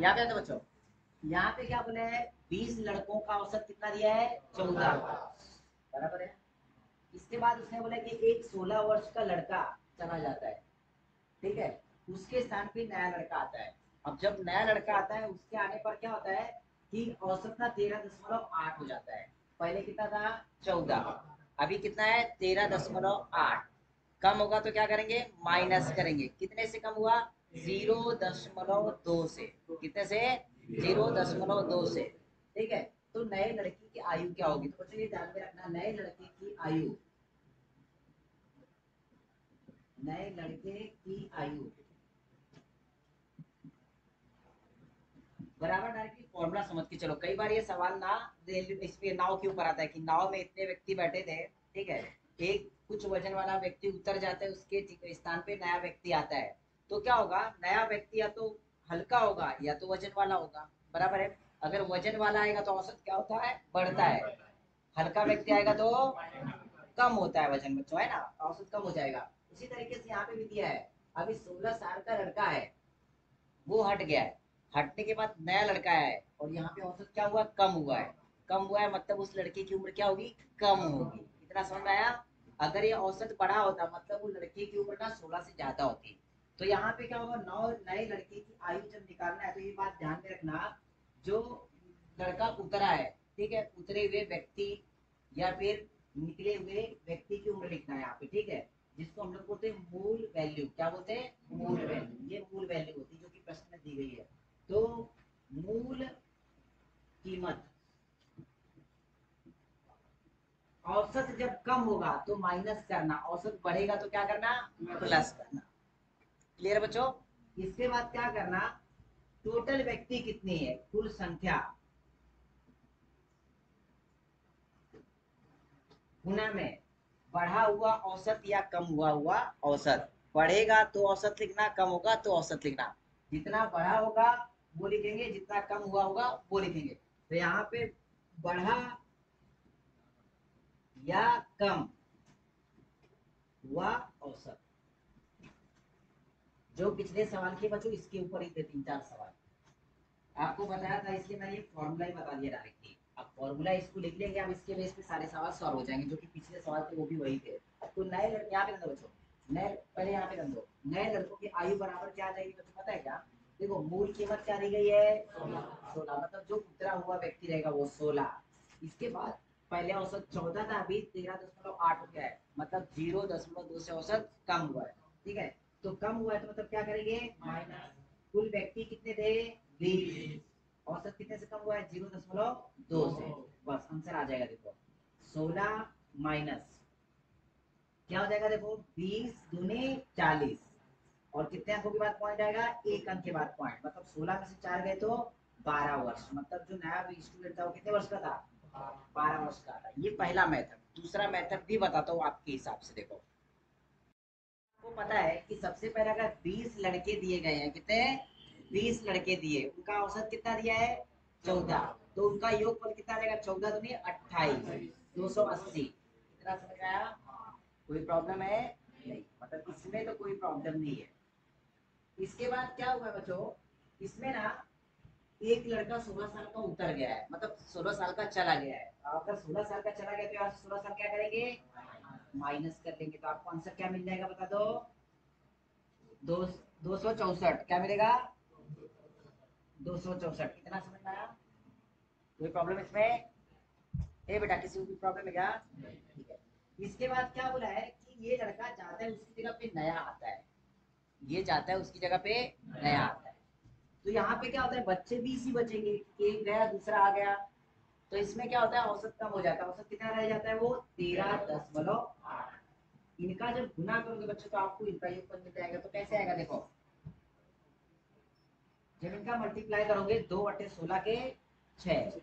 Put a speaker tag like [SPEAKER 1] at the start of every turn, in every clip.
[SPEAKER 1] यहाँ पे तो बच्चों, यहाँ पे क्या बोला है, 20 लड़कों का औसत कितना दिया है, 14, बराबर है। इसके बाद उसने बोला कि एक 16 वर्ष का लड़का चला जाता है, ठीक है, उसके स्थान पे नया लड़का आता है। अब जब नया लड़का आता है उसके आने पर क्या होता है कि औसत ना 13.8 हो जाता है। पहले कितना था, 14, अभी कितना है, 13.8। कम होगा तो क्या करेंगे, माइनस करेंगे। कितने से कम हुआ, 0.2 से। कितने से, 0.2 से, ठीक है। तो नए लड़की की आयु क्या होगी, तो बच्चों ये ध्यान में रखना, नए लड़के की आयु, नए लड़के की आयु बराबर डायरेक्टली फॉर्मूला समझ के चलो। कई बार ये सवाल ना रेलवे इस पे नाव के ऊपर आता है कि नाव में इतने व्यक्ति बैठे थे, ठीक है, एक कुछ वजन वाला व्यक्ति उतर जाता है, उसके स्थान पे नया व्यक्ति आता है। तो क्या होगा, नया व्यक्ति या तो हल्का होगा या तो वजन वाला होगा, बराबर है। अगर वजन वाला आएगा तो औसत क्या होता है, बढ़ता है। हल्का व्यक्ति आएगा तो कम होता है वजन, बच्चों है ना, औसत कम हो जाएगा। उसी तरीके से यहाँ पे भी दिया है। अभी 16 साल का लड़का है, वो हट गया है, हटने के बाद नया लड़का आया है और यहाँ पे औसत क्या हुआ, कम हुआ है। कम हुआ है मतलब उस लड़के की उम्र क्या होगी, कम होगी। इतना समझ में आया। अगर ये औसत बढ़ा होता मतलब वो लड़के की उम्र ना 16 से ज्यादा होती। तो यहाँ पे क्या होगा, नौ नए लड़के की आयु जब निकालना है तो ये बात ध्यान में रखना, जो लड़का उतरा है, ठीक है, उतरे हुए व्यक्ति या फिर निकले हुए व्यक्ति की उम्र लिखना है यहाँ पे, ठीक है, जिसको हम लोग बोलते हैं मूल वैल्यू। क्या बोलते हैं, मूल वैल्यू। ये मूल वैल्यू होती है जो कि प्रश्न में दी गई है। तो मूल कीमत, औसत जब कम होगा तो माइनस करना, औसत बढ़ेगा तो क्या करना, प्लस करना। क्लियर बच्चों। इसके बाद क्या करना, टोटल व्यक्ति कितनी है, कुल संख्या गुना में बढ़ा हुआ औसत या कम हुआ औसत। बढ़ेगा तो औसत लिखना, कम होगा तो औसत लिखना। जितना बढ़ा होगा वो लिखेंगे, जितना कम हुआ होगा वो लिखेंगे। तो यहाँ पे बढ़ा या कम हुआ औसत, जो पिछले सवाल के बच्चों इसके ऊपर ही थे 3-4 सवाल आपको बताया था, इसलिए मैंने ये फॉर्मूला ही बता दिया डायरेक्टली। अब फॉर्मूला इसको लिख लेंगे, अब इसके बेस पे सारे सवाल सॉल्व हो जाएंगे, जो कि पिछले सवाल थे वो भी वही थे। तो नए लड़के यहाँ पे रख दो बच्चों, नए पहले यहाँ पे रख दो, नए लड़कों की आयु बराबर क्या आ जाएगी बच्चों, पता है क्या। देखो मूल कीमत क्या दी गई है, 16, मतलब जो उतरा हुआ व्यक्ति रहेगा वो 16। इसके बाद पहले औसत 14 था, अभी 13.8 हो गया है, मतलब 0.2 से औसत कम हुआ है, ठीक है। तो कम हुआ है तो मतलब क्या करेंगे, माइनस। कुल व्यक्ति कितने थे, 20, औसत कितने से कम हुआ है, 0.2 से। बस आंसर आ जाएगा, देखो 16 माइनस क्या हो जाएगा, देखो 20 दूनी 40, और कितने अंकों के बाद पॉइंट आएगा, एक अंक के बाद पॉइंट, मतलब 16 में से 4 गए तो 12 वर्ष, मतलब जो नया स्टूडेंट था वो कितने वर्ष का था, 12 वर्ष का था। ये पहला मेथड। दूसरा मेथड भी बताता हूँ आपके हिसाब से, देखो आपको पता है कि सबसे पहले अगर 20 लड़के दिए गए हैं, कितने, 20 लड़के दिए, उनका औसत कितना दिया है, 14, तो उनका योगफल कितना रहेगा, 14 दूनी 28, 280। कितना समझ में आया, कोई प्रॉब्लम है नहीं, मतलब इसमें तो कोई प्रॉब्लम नहीं है। इसके बाद क्या हुआ बच्चों, इसमें ना एक लड़का 16 साल का उतर गया है, मतलब 16 साल का चला गया है। अगर 16 साल का चला गया तो यहाँ से 16 साल क्या करेंगे, माइनस कर लेंगे, तो आपको आंसर क्या मिल जाएगा बता दो, 264। क्या मिलेगा, 264। कितना समझ में आया, कोई प्रॉब्लम इसमें, ए बेटा किसी को भी प्रॉब्लम है क्या, ठीक है। इसके बाद क्या बोला है कि ये लड़का जाता है उसकी जगह पे नया आता है, ये जाता है उसकी जगह पे नया आता है। तो यहाँ पे क्या होता है, बच्चे 20 ही बचेंगे, एक गया दूसरा आ गया, तो इसमें क्या होता है, औसत कम हो जाता है। औसत कितना रह जाता है, वो 13.8। इनका जब गुना करोगे बच्चों तो आपको इनका योगफल मिल जाएगा। तो कैसे आएगा, देखो जब इनका मल्टीप्लाई करोगे, 2/16 के 6,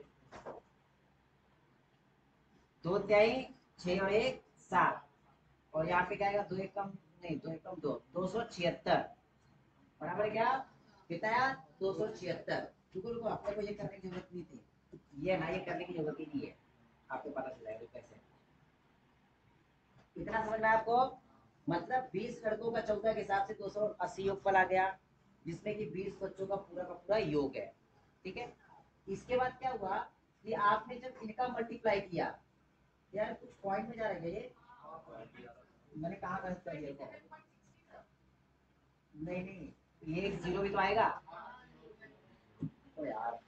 [SPEAKER 1] 2 6 और 1 7, और यहाँ पे क्या आएगा, 2 1 कम नहीं, 2 1 कम 2, 276, बराबर है क्या, कितना आया, 276। रुको रुको, अपने को ये करने की जरूरत नहीं थी, ये ना ये करने की जरूरत ही नहीं है, आपको पता चल जाएगा कैसे। इतना समझ में आपको, मतलब 20 लड़कों का 14 के हिसाब से 280 योगफल आ गया, जिसमें कि 20 बच्चों का पूरा योग है। ठीक है, इसके बाद क्या हुआ कि आपने जब इनका मल्टीप्लाई किया, यार कुछ पॉइंट में जा रहा है ये, मैंने कहा गलत कर दिया था। नहीं नहीं, ये एक जीरो भी तो आएगा तो यार।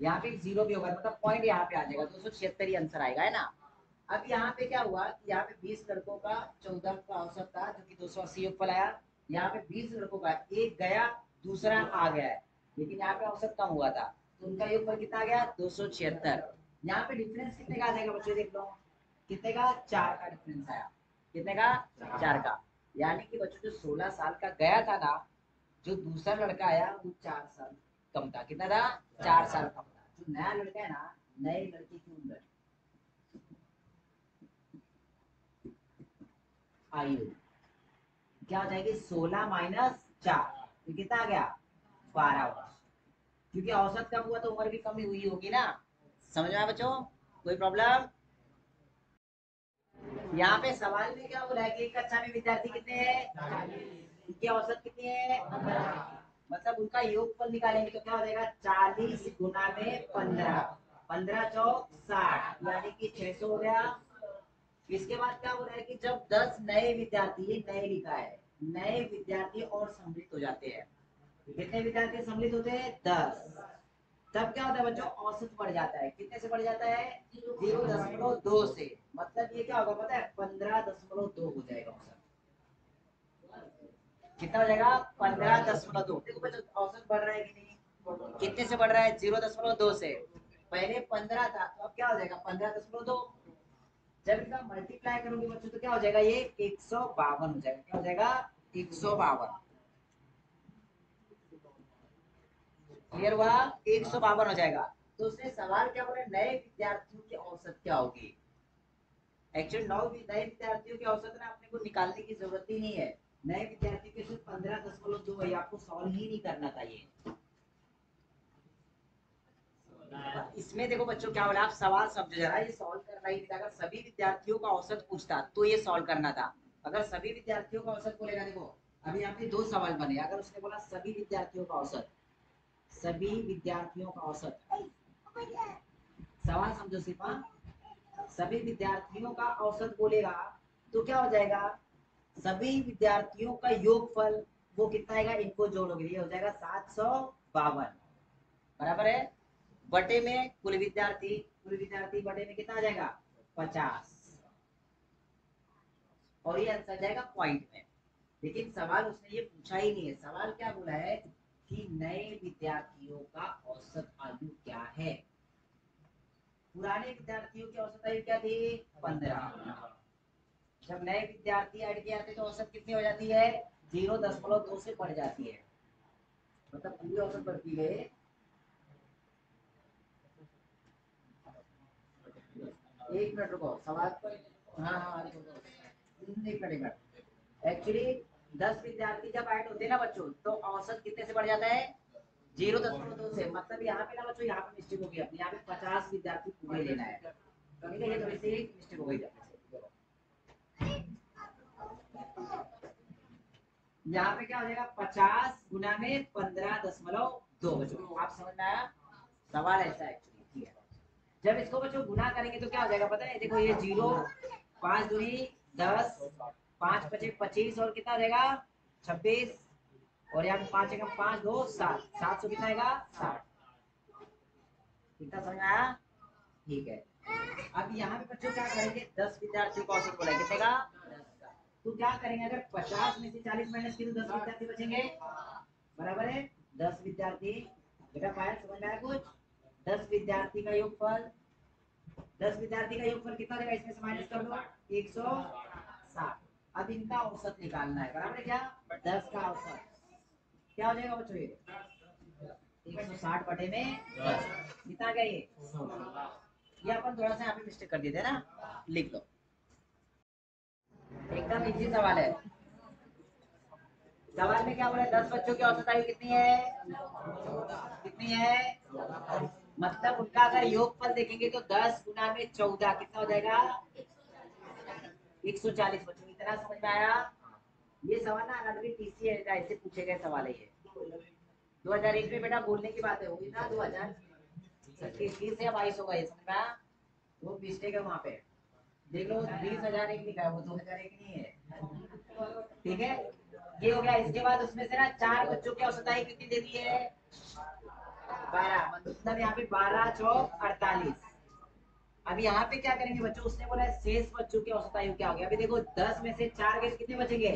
[SPEAKER 1] यहाँ पे एक जीरो भी होगा, मतलब पॉइंट यहाँ पे आ जाएगा, 276 ही आंसर आएगा, है ना। अब यहाँ पे क्या हुआ कि यहाँ पे 20 लड़कों का 14 का औसत था, जो कि 280 योगफल आया। यहाँ पे 20 लड़कों का एक गया, दूसरा आ गया है, लेकिन यहाँ पे औसत कम हुआ था, तो उनका योगफल कितना आ गया, 276। यहाँ पे डिफरेंस कितने का आ जाएगा बच्चों, देख लो कितने का, 4 का डिफरेंस आया। कितने का, 4 का। यानी कि बच्चों जो 16 साल का गया था ना, जो दूसरा लड़का आया वो 4 साल कम था। कितना था, 4 साल कम था। जो नया लड़का है ना, नए लड़के की उम्र आयु क्या हो जाएगी, 16 माइनस 4, तो कितना आ गया, 12 वर्ष। क्योंकि औसत कम हुआ तो उम्र भी कम ही हुई होगी ना। समझ में आया बच्चों, कोई प्रॉब्लम। यहाँ पे सवाल में क्या बोला है कि एक कक्षा में विद्यार्थी कितने हैं, उनकी औसत कितनी है, मतलब उनका योगफल निकालेंगे तो क्या हो जाएगा, 40 गुना में 15, 15 चौक 60, यानी कि 600 हो गया। इसके बाद क्या हो रहा है कि जब 10 नए विद्यार्थी, नए लिखा है, नए विद्यार्थी और सम्मिलित हो जाते हैं। कितने विद्यार्थी सम्मिलित होते हैं, 10। तब क्या होता है बच्चों, औसत बढ़ जाता है। कितने से बढ़ जाता है, 0.2 से। मतलब ये क्या होगा पता है, 15.2 हो जाएगा औसत। कितना हो जाएगा, 15.2। देखो बच्चों औसत बढ़ रहा है कि नहीं, कितने से बढ़ रहा है, 0.2 से। पहले 15 था, तो अब क्या हो जाएगा, 15.2। जब इनका मल्टीप्लाई करोगे बच्चों तो क्या हो जाएगा, ये 152 हो जाएगा। क्या हो जाएगा, 152। क्लियर हुआ, 152 हो जाएगा। तो उसने सवाल क्या बोला, नए विद्यार्थियों की औसत क्या होगी। एक्चुअली नए विद्यार्थियों की औसत ना अपने को निकालने की जरूरत ही नहीं है। नए विद्यार्थी के सिर्फ 15.2 है, आपको सॉल्व ही नहीं करना था ये। इसमें देखो बच्चों क्या बोला, आप सवाल समझो जरा, ये सॉल्व करना ही नहीं था। अगर सभी विद्यार्थियों का औसत पूछता तो ये सॉल्व करना था। अगर सभी विद्यार्थियों का औसत बोलेगा, देखो अभी यहाँ पे 2 सवाल बने, अगर उसने बोला सभी विद्यार्थियों का औसत, सभी विद्यार्थियों का औसत, सवाल समझो सिर्फ, सभी विद्यार्थियों का औसत बोलेगा तो क्या हो जाएगा, सभी विद्यार्थियों का योगफल वो कितना आएगा, इनको जोड़ोगे ये हो जाएगा 752, बराबर है। बटे में कुल विद्यार्थी, कुल विद्यार्थी बटे में कितना आ जाएगा, 50, और ये आंसर जाएगा पॉइंट में। लेकिन सवाल उसने ये पूछा ही नहीं है। सवाल क्या बोला है कि नए विद्यार्थियों का औसत आयु क्या है। पुराने विद्यार्थियों की औसत आयु क्या थी, 15। जब नए विद्यार्थी ऐड किए जाते तो औसत कितनी हो जाती है, 0.2 से बढ़ जाती है, मतलब पूरी औसत बढ़ती है। एक मिनट रुको, सवाल पर, हाँ हाँ एक मिनट एक मिनट। एक्चुअली 10 विद्यार्थी जब ऐड होते हैं ना बच्चों, तो औसत कितने से बढ़ जाता है, 0.2 से। मतलब यहाँ पे ना बच्चों, यहाँ पे मिस्टेक हो गई अपनी, यहाँ पे 50 विद्यार्थी पूरे लेना है, ठीक है, ये थोड़ी सी मिस्टेक हो गई अपने से। यहाँ पे क्या हो जाएगा, 50 गुना में 15.2 बच्चों, आप समझ में आया। सवाल ऐसा है एक्चुअली, ठीक है। जब इसको बच्चों गुना करेंगे तो क्या हो जाएगा पता है, देखो ये 0, 5 दूनी 10, 5 पचे 25, और कितना हो जाएगा 26, और यहाँ पे 5 एकम 5 2 7, 700 कितना आएगा 60। कितना समझ में आया, ठीक है। अब यहाँ पे बच्चों क्या करेंगे, 10 विद्यार्थियों का औसत बोला है, कितने का, 10 का। तो क्या करेंगे, अगर 50 में से 40 माइनस किए तो 10 विद्यार्थी बचेंगे, बराबर है। 10 विद्यार्थी, बेटा पायल समझ में आया कुछ, 10 विद्यार्थी का योगफल, 10 विद्यार्थी का योगफल कितना देगा, इसमें से माइनस कर दो, 160। अब इनका औसत निकालना है, बराबर है क्या, 10 का औसत क्या हो जाएगा बच्चों, ये 160 बटे में 10, कितना गया ये अपन थोड़ा सा यहाँ पे मिस्टेक कर दिए थे ना, लिख लो। एकदम इजी सवाल है। सवाल में क्या बोला, 10 बच्चों की औसत आयु कितनी है, कितनी है, मतलब उनका अगर योगफल देखेंगे तो 10 गुना में 14 कितना हो जाएगा, 140 बच्चों, इतना समझ में आया। ये सवाल ना अनाटमी टीसीए का ऐसे पूछे गए सवाल है ये। 2001 में बेटा बोलने की बात है, होगी ना 2021 या 22 होगा ये, समझ में आया? वो मिस्टेक है वहाँ पे। देख लो 20,001 लिखा है, वो 2001 नहीं है। ठीक है, ये हो गया। इसके बाद उसमें से ना 4 बच्चों की औसताई कितनी दे दी है? 12, मतलब यहाँ पे 12 चौक 48। अब यहाँ पे क्या करेंगे बच्चों, उसने बोला शेष बच्चों की औसत आयु क्या होगी। अभी देखो 10 में से 4 गए, कितने बचेंगे?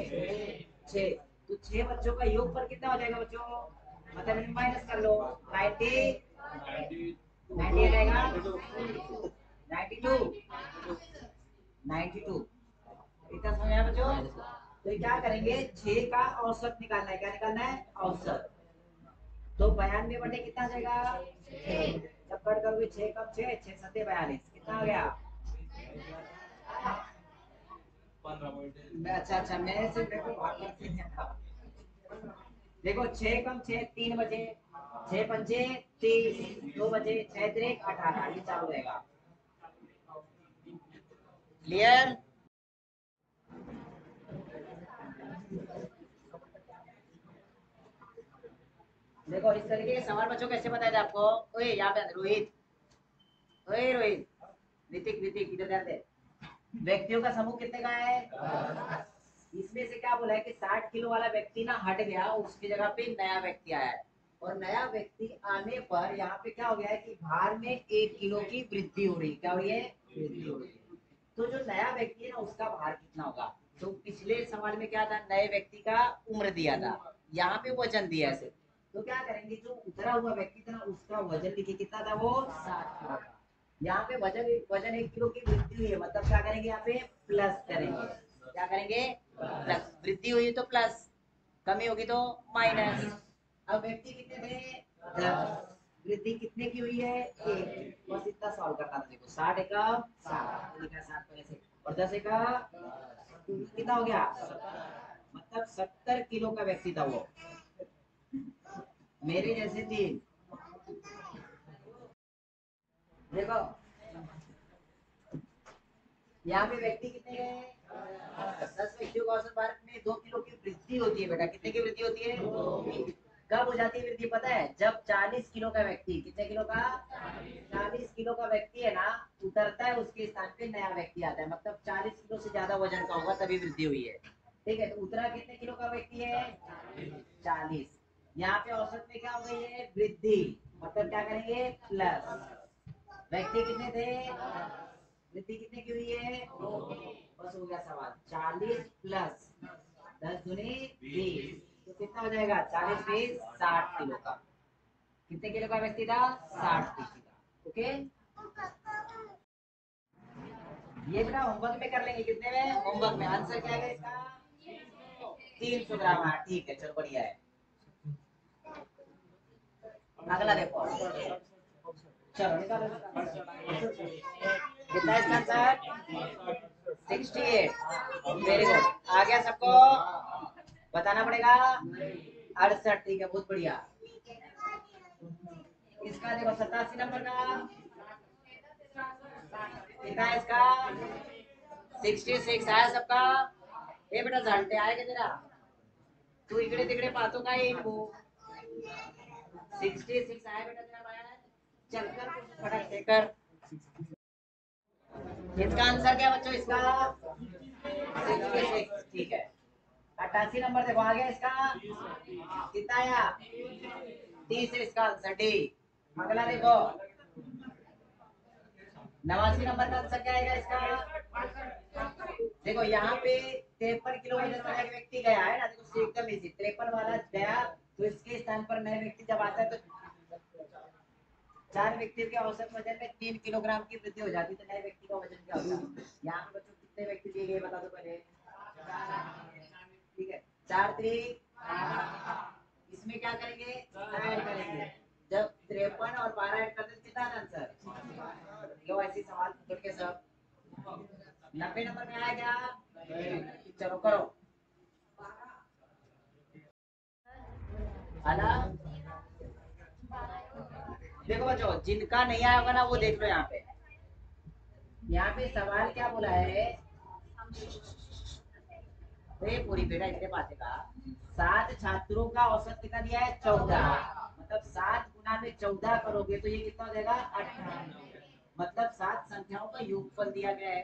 [SPEAKER 1] 6। तो 6 बच्चों का योग पर कितना हो जाएगा बच्चों? मतलब माइनस कर लो। 90 90 आ जाएगा। 92 92। इतना समझ आया बच्चों? तो क्या करेंगे, 6 का औसत निकालना है। क्या निकालना है? औसत। तो 92 बटे कितना आ जाएगा? 6। जब कट करोगे 6 कम 6, 6 सत्ते 42, कितना आ गया? अच्छा अच्छा, मैं सिर्फ देखो भाग करके दिया था। देखो 6 कम 6 3 बजे, 6 पंजे 30, 2 बजे, 6 त्रिक 18, ये चालू रहेगा। क्लियर? देखो इस तरीके के सवाल बच्चों कैसे बताए थे आपको। ओए यहाँ पे रोहित, ओए रोहित, ऋतिक ऋतिक इधर ध्यान दे। व्यक्तियों का समूह कितने का है? इसमें से क्या बोला है कि 60 किलो वाला व्यक्ति ना हट गया, उसकी जगह पे नया व्यक्ति आया है। और नया व्यक्ति आने पर यहाँ पे क्या हो गया है कि भार में 1 किलो की वृद्धि हो रही है। क्या हो रही है? वृद्धि हो रही है। तो जो नया व्यक्ति है ना, उसका भार कितना होगा? तो पिछले सवाल में क्या था, नए व्यक्ति का उम्र दिया था, यहाँ पे वजन दिया है। तो क्या करेंगे, जो उतरा हुआ व्यक्ति था ना, उसका वजन लिखिए, कितना था वो? 60 किलो का। यहाँ पे वजन वजन 1 किलो की वृद्धि हुई है, मतलब क्या करेंगे, यहाँ पे प्लस करेंगे। क्या करेंगे? प्लस। वृद्धि हुई तो प्लस, कमी होगी तो माइनस। अब व्यक्ति कितने थे? 10। वृद्धि कितने की हुई है? 1। बस इतना सॉल्व करना था। देखो 60 एकम 60 लिखा, 60 पहले से, और 10 एकम कितना हो गया? मतलब 70 किलो का व्यक्ति था वो, मेरे जैसे थी। देखो यहाँ पे व्यक्ति कितने हैं? 10 व्यक्तियों का औसत भारत में 2 किलो की वृद्धि होती है बेटा। कितने की वृद्धि होती है? कब हो जाती है वृद्धि पता है? जब 40 किलो का व्यक्ति, कितने किलो का? 40 किलो का व्यक्ति है ना, उतरता है, उसके स्थान पे नया व्यक्ति आता है, मतलब 40 किलो से ज्यादा वजन का होगा तभी वृद्धि हुई है। ठीक है, तो उतरा कितने किलो का व्यक्ति है? 40। यहाँ पे औसत में क्या हो गई है? वृद्धि, मतलब क्या करेंगे? प्लस। व्यक्ति कितने थे? वृद्धि कितने की हुई है? बस हो गया सवाल। 40 प्लस 10 दूनी 20, तो कितना हो जाएगा? 40 20 60 किलो का। कितने किलो का व्यक्ति था? 60 केजी का। ओके, ये बेटा होमवर्क में कर लेंगे। कितने में? होमवर्क में। आंसर क्या है इसका? 300 ग्राम। हाँ ठीक है, चलो बढ़िया है। अगला देखो, चलो निकालो। कितना है इसका आंसर? 68। वेरी गुड, आ गया सबको? बताना पड़ेगा। 68, ठीक है, बहुत बढ़िया। इसका देखो 87 नंबर का कितना है? इसका 66 आया सबका। ये बेटा झालटे आएगा तेरा, तू इकडे तिकडे पाहतो काय येईल वो। 66 आया बेटा तेरा बाहर। चल कर फटाक से कर। इसका आंसर क्या बच्चों? इसका 66, ठीक है। 88 नंबर देखो, आ गया इसका कितना आया? 30 है इसका आंसर, डी। अगला देखो 89 नंबर का आंसर क्या आएगा इसका? देखो यहाँ पे 53 किलो वजन वाला एक व्यक्ति गया है ना, देखो एकदम इजी। 53 वाला गया, तो इसके स्थान पर नए व्यक्ति जब आता है तो 4 व्यक्तियों के औसत वजन में 3 किलोग्राम की वृद्धि हो जाती है, तो नए व्यक्ति का वजन क्या होगा? यहाँ पे बच्चों कितने व्यक्ति दिए गए बता दो पहले। ठीक है, 4 3, इसमें क्या करेंगे? ऐड करेंगे। जब 53 और 12 ऐड करते तो कितना आंसर? क्यों ऐसे सवाल पूछ के सब? 90 नंबर में आया क्या? चलो करो। है ना? देखो बच्चों, जिनका नहीं आया होगा ना वो देख लो। यहाँ पे सवाल क्या बोला है? तो ये पूरी बेटा इतने बातें का 7 छात्रों का औसत कितना दिया है 14, मतलब 7 गुना में 14 करोगे तो ये कितना हो जाएगा 18, मतलब 7 संख्याओं का योगफल दिया गया है।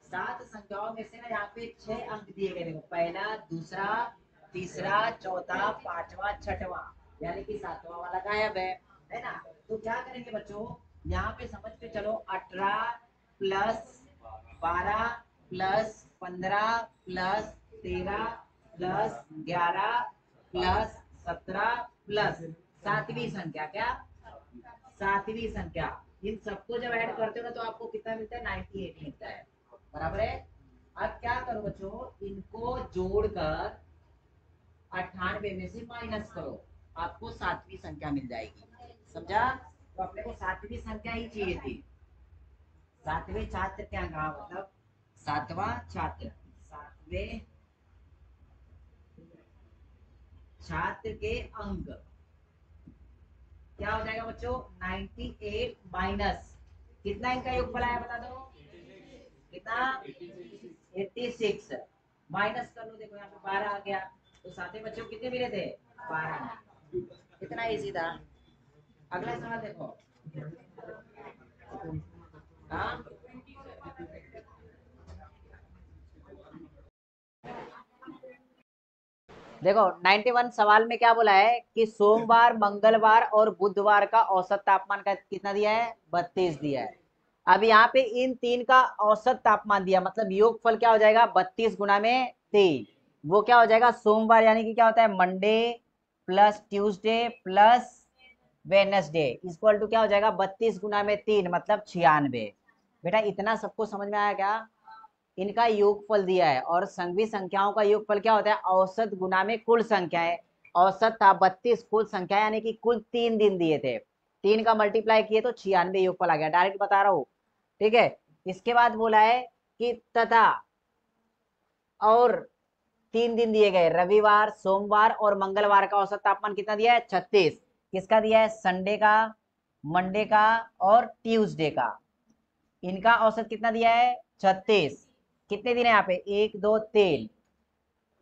[SPEAKER 1] 7 संख्याओं में से ना यहाँ पे 6 अंक दिए गए, देखो पहला, दूसरा, तीसरा, चौथा, पांचवा, छठवां, यानी कि 7वां वाला गायब है ना। तो क्या करेंगे बच्चों, यहाँ पे समझ के चलो 18 plus 12 plus 15 plus 13 plus 11 plus 17 plus 7वीं संख्या, क्या 7वीं संख्या, इन सबको जब ऐड करते हो ना तो आपको कितना मिलता है 98 मिलता है, बराबर है। अब क्या करो बच्चों, इनको जोड़कर 98 में से माइनस करो, आपको 7वीं संख्या मिल जाएगी, समझा। तो अपने को 7वीं संख्या ही चाहिए थी, 7वें छात्र क्या कहा, मतलब 7वां छात्र, 7वें छात्र के अंक क्या हो जाएगा बच्चों 98 माइनस कितना, इनका योगफल आया बता दो कितना 86, माइनस कर लो, देखो यहाँ पे 12 आ गया, तो सातवें बच्चों कितने मिले थे 12, कितना इजी था। अगला सवाल देखो, हाँ देखो 91 सवाल में क्या बोला है कि सोमवार, मंगलवार और बुधवार का औसत तापमान का कितना दिया है 32 दिया है। अब यहाँ पे इन तीन का औसत तापमान दिया, मतलब योगफल क्या हो जाएगा 32 गुना में 3, वो क्या हो जाएगा सोमवार, यानी कि क्या होता है Monday plus Tuesday plus Wednesday equal to क्या हो जाएगा 32 गुना में 3 मतलब 96। बेटा इतना सबको समझ में आया क्या, इनका योगफल दिया है, और संघवी संख्याओं का योगफल क्या होता है औसत गुना में कुल संख्याएं, औसत था 32, कुल संख्या यानी कि कुल 3 दिन दिए थे, 3 का मल्टीप्लाई किए तो 96 योगफल आ गया, डायरेक्ट बता रहा हूं, ठीक है। इसके बाद बोला है कि तथा और 3 दिन दिए गए, रविवार, सोमवार और मंगलवार का औसत तापमान कितना दिया है 36, किसका दिया है संडे का, मंडे का और ट्यूसडे का, इनका औसत कितना दिया है 36, कितने दिन है यहाँ पे 1 2 3,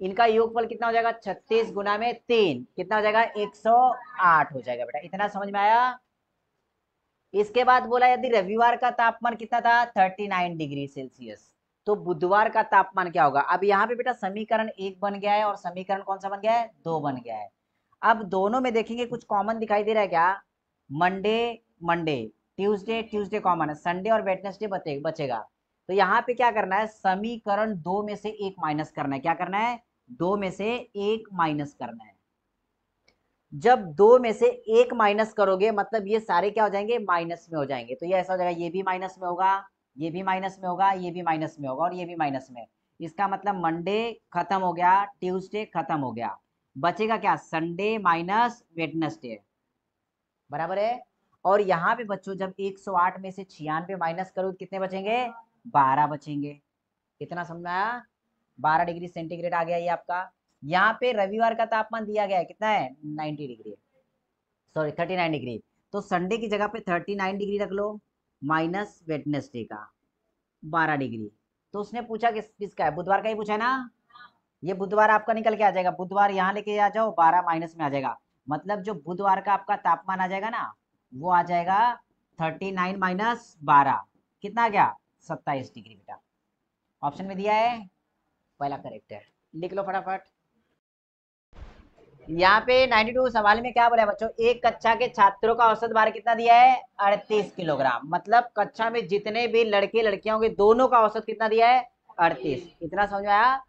[SPEAKER 1] इनका योगफल कितना हो जाएगा 36 गुना में 3 कितना हो जाएगा 108 हो जाएगा, बेटा इतना समझ में आया। इसके बाद बोला यदि रविवार का तापमान कितना था 39 डिग्री सेल्सियस, तो बुधवार का तापमान क्या होगा। अब यहाँ पे बेटा समीकरण 1 बन गया है और समीकरण कौन सा बन गया है 2 बन गया है। अब दोनों में देखेंगे कुछ कॉमन दिखाई दे रहा है क्या, Monday Monday, Tuesday Tuesday common है, संडे और वेडनेसडे बचेगा। तो यहाँ पे क्या करना है समीकरण 2 में से 1 माइनस करना है, क्या करना है 2 में से 1 माइनस करना है। जब 2 में से 1 माइनस करोगे मतलब ये सारे क्या हो जाएंगे माइनस में हो जाएंगे, तो ये ऐसा हो जाएगा ये भी माइनस में होगा, ये भी माइनस में होगा, ये भी माइनस में होगा और ये भी माइनस में। इसका मतलब मंडे खत्म हो गया, ट्यूसडे खत्म हो गया, बचेगा क्या संडे माइनस वेडनेसडे, बराबर है। और यहाँ पे बच्चों जब 108 में से 96 माइनस करो कितने बचेंगे 12 बचेंगे, कितना समझ में आया 12 डिग्री सेंटीग्रेड आ गया ये आपका। यहाँ पे रविवार का तापमान दिया गया है कितना है 90 डिग्री, सॉरी 39 डिग्री, तो संडे की जगह पे 39 डिग्री रख लो माइनस वेडनेसडे का 12 डिग्री। तो उसने पूछा किसका है बुधवार का ही पूछा है ना, ये बुधवार आपका निकल के आ जाएगा, बुधवार यहाँ लेके आ जाओ 12 माइनस में आ जाएगा, मतलब जो बुधवार का आपका तापमान आ जाएगा ना वो आ जाएगा 39 माइनस 12 कितना आ गया 27 डिग्री, बेटा ऑप्शन में दिया है पहला करेक्ट है, लिख लो फटाफट। यहाँ पे 92 सवाल में क्या बोला है बच्चों, एक कक्षा के छात्रों का औसत भार कितना दिया है 38 किलोग्राम, मतलब कक्षा में जितने भी लड़के लड़कियां होंगे दोनों का औसत कितना दिया है 38, इतना समझ में आया।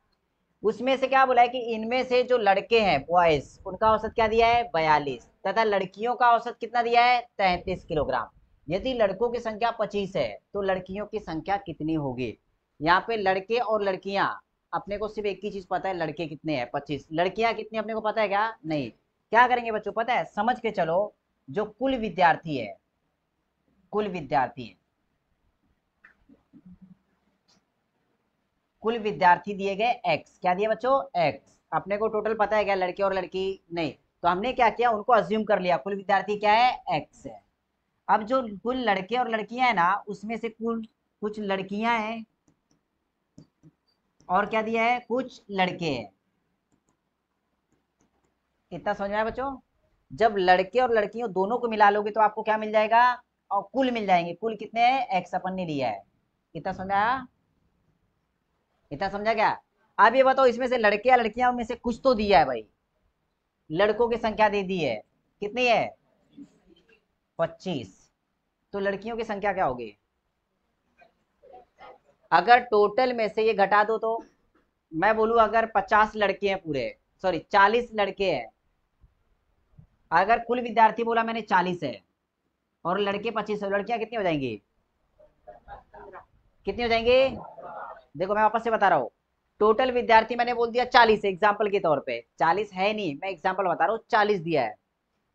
[SPEAKER 1] उसमें से क्या बोला है कि इनमें से जो लड़के हैं बॉयज उनका औसत क्या दिया है 42 तथा लड़कियों का औसत कितना दिया है 33 किलोग्राम। यदि लड़कों की संख्या 25 है तो लड़कियों की संख्या कितनी होगी। यहाँ पे लड़के और लड़कियां अपने को सिर्फ एक ही चीज पता है, लड़के कितने हैं 25, लड़कियां कितनी अपने को पता है क्या नहीं। क्या करेंगे बच्चों पता है समझ के चलो, जो कुल विद्यार्थी है, कुल विद्यार्थी है, कुल विद्यार्थी दिए गए x, क्या दिए बच्चों x, अपने को टोटल पता है क्या लड़के और लड़की नहीं, तो हमने क्या किया उनको अज्यूम कर लिया कुल विद्यार्थी क्या है x है। अब जो कुल लड़के और लड़कियां हैं ना उसमें से कुल कुछ लड़कियां हैं
[SPEAKER 2] और क्या दिया है, कुछ लड़के हैं। इतना समझ में आया बच्चों? जब लड़के और लड़कियों दोनों को मिला लोगे तो आपको क्या मिल जाएगा, और कुल मिल जाएंगे। कुल कितने हैं, एक्स अपन ने लिया है। इतना समझ में आया? इतना समझा क्या? अब ये बताओ, इसमें से लड़के या लड़कियां में से कुछ तो दिया है भाई। लड़कों की संख्या दे दी है, कितनी है, 25। तो लड़कियों की संख्या क्या होगी? अगर टोटल में से ये घटा दो तो, मैं बोलूं अगर 50 लड़के हैं पूरे, सॉरी 40 लड़के हैं, अगर कुल विद्यार्थी बोला मैंने 40 है और लड़के 25 है, लड़कियां कितनी हो जाएंगी, कितनी हो जाएंगी? देखो मैं वापस से बता रहा हूँ, टोटल विद्यार्थी मैंने बोल दिया 40 एग्जाम्पल के तौर पे, 40 है नहीं, मैं एग्जाम्पल बता रहा हूँ, 40 दिया है।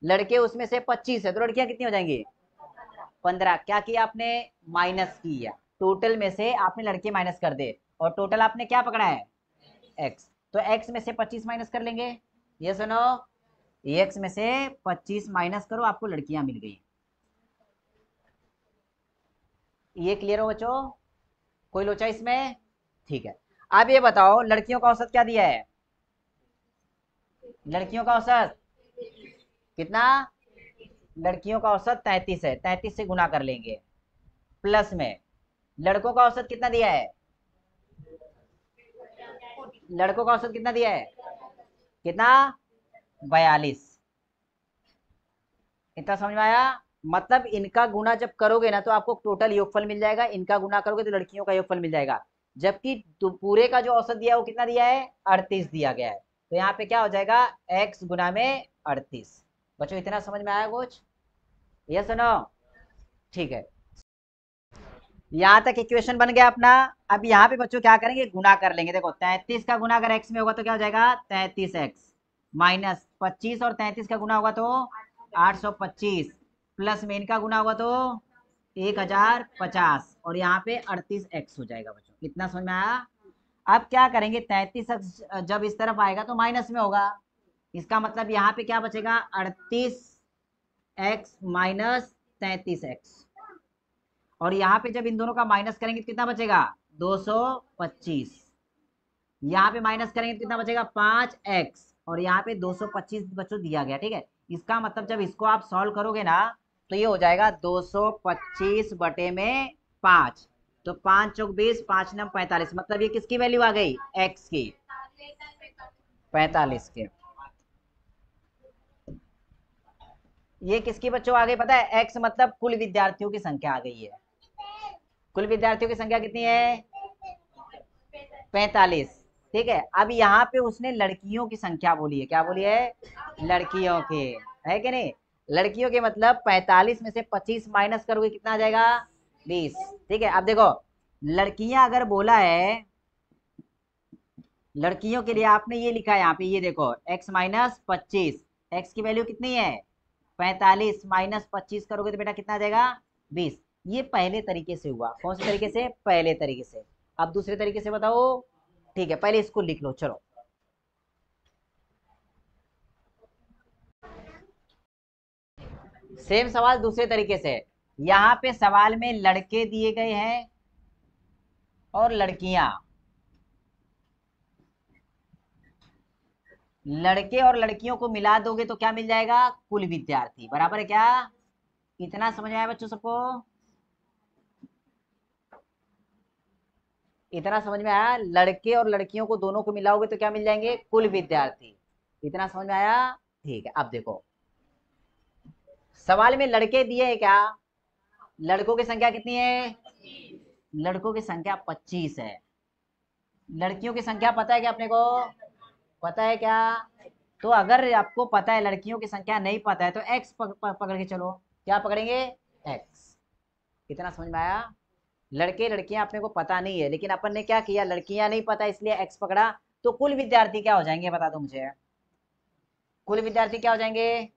[SPEAKER 2] लड़के उसमें से 25 है, तो लड़कियां कितनी हो जाएंगी, 15। क्या किया आपने, माइनस किया, टोटल में से आपने लड़के माइनस कर दे, और टोटल आपने क्या पकड़ा है, एक्स। तो एक्स में से 25 माइनस कर लेंगे, ये सुनो, एक्स में से 25 माइनस करो, आपको लड़कियां मिल गई। ये क्लियर हो बच्चों? कोई लोचा इसमें? ठीक है। अब ये बताओ लड़कियों का औसत क्या दिया है, लड़कियों का औसत कितना, लड़कियों का औसत 33 है, 33 से गुना कर लेंगे, प्लस में लड़कों का औसत कितना दिया है, लड़कों का औसत कितना दिया है, कितना, 42। इतना समझ में आया? मतलब इनका गुना जब करोगे ना तो आपको टोटल योगफल मिल जाएगा, इनका गुना करोगे तो लड़कियों का योगफल मिल जाएगा। जबकि पूरे का जो औसत दिया है वो कितना दिया है, 38 दिया गया है। तो यहाँ पे क्या हो जाएगा, x गुना में 38। बच्चों इतना समझ में आया कुछ, यस नो? ठीक है, यहाँ तक इक्वेशन बन गया अपना। अब यहाँ पे बच्चों क्या करेंगे, गुना कर लेंगे। देखो 33 का गुना अगर x में होगा तो क्या हो जाएगा, 33x माइनस 25, और 33 का गुना होगा तो 825, प्लस में इनका गुना होगा तो 1050, और यहाँ पे 38x हो जाएगा बच्चों। इतना समझ में आया? अब क्या करेंगे, 33x जब इस तरफ आएगा तो माइनस में होगा, इसका मतलब यहाँ पे क्या बचेगा, 38x माइनस 33x, और यहाँ पे जब इन दोनों का माइनस करेंगे तो कितना बचेगा, 225। यहाँ पे माइनस करेंगे तो कितना बचेगा, 5x, और यहाँ पे 225 बच्चों दिया गया, ठीक है। इसका मतलब जब इसको आप सॉल्व करोगे ना तो ये हो जाएगा 225 बटे में 5, तो 5 चौक 20, 5 नम 45, मतलब ये किसकी वैल्यू आ गई, x की, 45 के। ये किसकी बच्चों आ गई पता है, x मतलब कुल विद्यार्थियों की संख्या आ गई है। कुल विद्यार्थियों की संख्या कितनी है, 45। ठीक है, अब यहाँ पे उसने लड़कियों की संख्या बोली है, क्या बोली है, लड़कियों के, है कि नहीं? लड़कियों के मतलब 45 में से 25 माइनस करोगे कितना आ जाएगा, 20। ठीक है, अब देखो लड़कियां अगर बोला है, लड़कियों के लिए आपने ये लिखा है यहाँ पे, ये देखो x माइनस 25, एक्स की वैल्यू कितनी है, 45 माइनस 25 करोगे तो बेटा कितना आ जाएगा, 20। ये पहले तरीके से हुआ, कौन से तरीके से, पहले तरीके से। अब दूसरे तरीके से बताओ, ठीक है पहले इसको लिख लो, चलो। सेम सवाल दूसरे तरीके से, यहाँ पे सवाल में लड़के दिए गए हैं और लड़कियां, लड़के और लड़कियों को मिला दोगे तो क्या मिल जाएगा, कुल विद्यार्थी, बराबर है क्या? इतना समझ में आया बच्चों सबको? इतना समझ में आया, लड़के और लड़कियों को दोनों को मिलाओगे तो क्या मिल जाएंगे, कुल विद्यार्थी। इतना समझ में आया? ठीक है, अब देखो सवाल में लड़के दिए हैं क्या, लड़कों की संख्या कितनी है, लड़कों की संख्या 25 है। लड़कियों की संख्या पता है क्या अपने को, पता है क्या? तो अगर आपको पता है, लड़कियों की संख्या नहीं पता है तो एक्स पकड़ के चलो, क्या पकड़ेंगे, एक्स। कितना समझ में आया? लड़के लड़कियां अपने को पता नहीं है, लेकिन अपन ने क्या किया, लड़कियां नहीं पता इसलिए एक्स पकड़ा, तो कुल विद्यार्थी क्या हो जाएंगे बता दो मुझे, कुल विद्यार्थी क्या हो जाएंगे,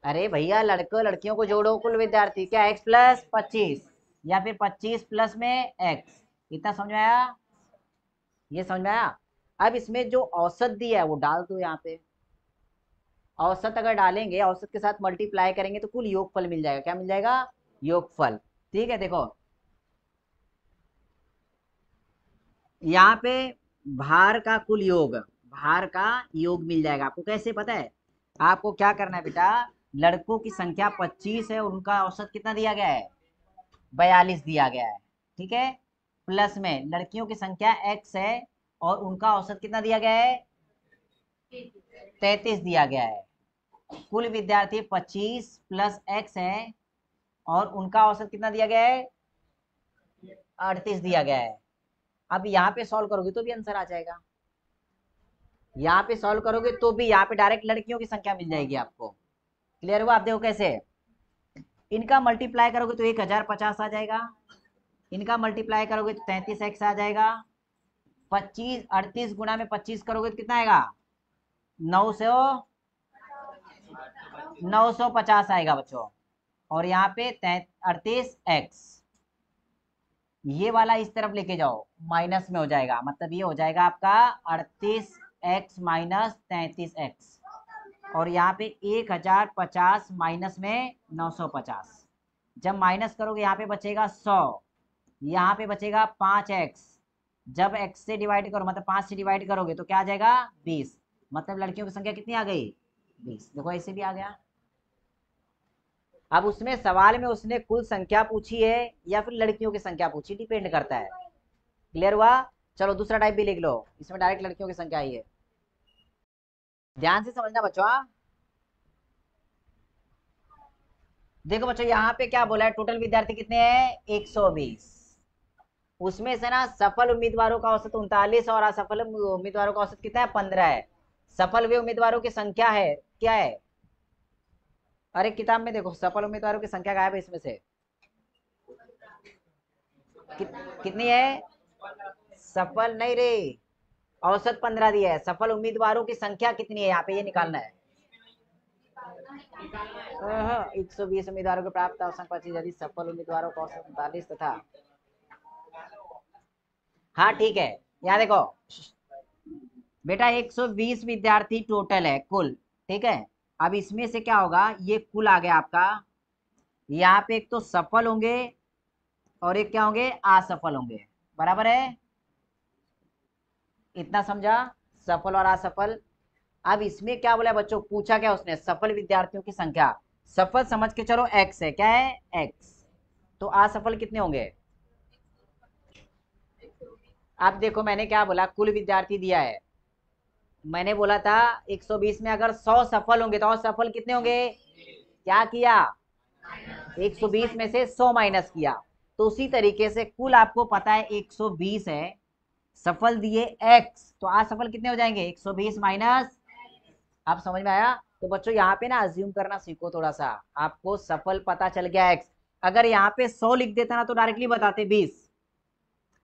[SPEAKER 2] अरे भैया लड़कों लड़कियों को जोड़ो, कुल विद्यार्थी क्या, एक्स प्लस 25, या फिर 25 प्लस में एक्स। इतना समझ में आया? ये समझ में आया? अब इसमें जो औसत दिया है वो डाल दो यहाँ पे, औसत अगर डालेंगे, औसत के साथ मल्टीप्लाई करेंगे तो कुल योगफल मिल जाएगा, क्या मिल जाएगा, योगफल। ठीक है देखो, यहाँ पे भार का कुल योग, भार का योग मिल जाएगा आपको। कैसे पता है? आपको क्या करना है बेटा, लड़कों की संख्या 25 है, उनका औसत कितना दिया गया है? 42 दिया गया है, ठीक है। प्लस में लड़कियों की संख्या x है और उनका औसत कितना दिया गया है? 33 दिया गया है। कुल विद्यार्थी 25 प्लस x है और उनका औसत कितना दिया गया है? 38 दिया गया है। अब यहाँ पे सॉल्व करोगे तो भी आंसर आ जाएगा, यहाँ पे सॉल्व करोगे तो भी यहाँ पे डायरेक्ट लड़कियों की संख्या मिल जाएगी आपको। क्लियर हुआ? आप देखो कैसे, इनका मल्टीप्लाई करोगे तो 1050 आ जाएगा, इनका मल्टीप्लाई करोगे तो 33x आ जाएगा। 25 38 गुना में 25 करोगे तो कितना आएगा? 950 आएगा बच्चों। और यहाँ पे 38x, ये वाला इस तरफ लेके जाओ, माइनस में हो जाएगा, मतलब ये हो जाएगा आपका 38x माइनस 33x। और यहाँ पे 1050 माइनस में 950, जब माइनस करोगे यहाँ पे बचेगा 100, यहाँ पे बचेगा 5x। जब x से डिवाइड करो, मतलब 5 से डिवाइड करोगे तो क्या आ जाएगा? 20। मतलब लड़कियों की संख्या कितनी आ गई? 20। देखो ऐसे भी आ गया। अब उसमें सवाल में उसने कुल संख्या पूछी है या फिर लड़कियों की संख्या पूछी, डिपेंड करता है। क्लियर हुआ? चलो दूसरा टाइप भी लिख लो, इसमें डायरेक्ट लड़कियों की संख्या आई है। ध्यान से समझना बच्चों। देखो बच्चों यहाँ पे क्या बोला है, टोटल विद्यार्थी कितने हैं? 120। उसमें से ना सफल उम्मीदवारों का औसत 39 और असफल उम्मीदवारों का औसत कितना है? 15 है। सफल हुए उम्मीदवारों की संख्या है क्या है? अरे किताब में देखो, सफल उम्मीदवारों की संख्या गायब है इसमें से। कितनी है? सफल नहीं रे, औसत 15 दिया है, सफल उम्मीदवारों की संख्या कितनी है यहाँ पे ये निकालना है। 120 उम्मीदवारों को प्राप्त औसत 25, यदि सफल उम्मीदवारों का औसत 39 तथा, हाँ ठीक है। यहाँ देखो बेटा 120 विद्यार्थी टोटल है कुल, ठीक है। अब इसमें से क्या होगा, ये कुल आ गया आपका, यहाँ पे एक तो सफल होंगे और एक क्या होंगे? असफल होंगे, बराबर है? इतना समझा, सफल और असफल। अब इसमें क्या बोला बच्चों, पूछा क्या उसने? सफल विद्यार्थियों की संख्या। सफल समझ के चलो x है, क्या है? x। तो असफल कितने होंगे? अब देखो मैंने क्या बोला, कुल विद्यार्थी दिया है, मैंने बोला था 120 में अगर 100 सफल होंगे तो असफल कितने होंगे? क्या किया? 120 में से 100 माइनस किया। तो उसी तरीके से कुल आपको पता है 120 है, सफल दिए x, तो असफल कितने हो जाएंगे? 120 माइनस। आप समझ में आया? तो बच्चों यहाँ पे ना अज्यूम करना सीखो थोड़ा सा। आपको सफल पता चल गया x, अगर यहाँ पे 100 लिख देता ना तो डायरेक्टली बताते 20।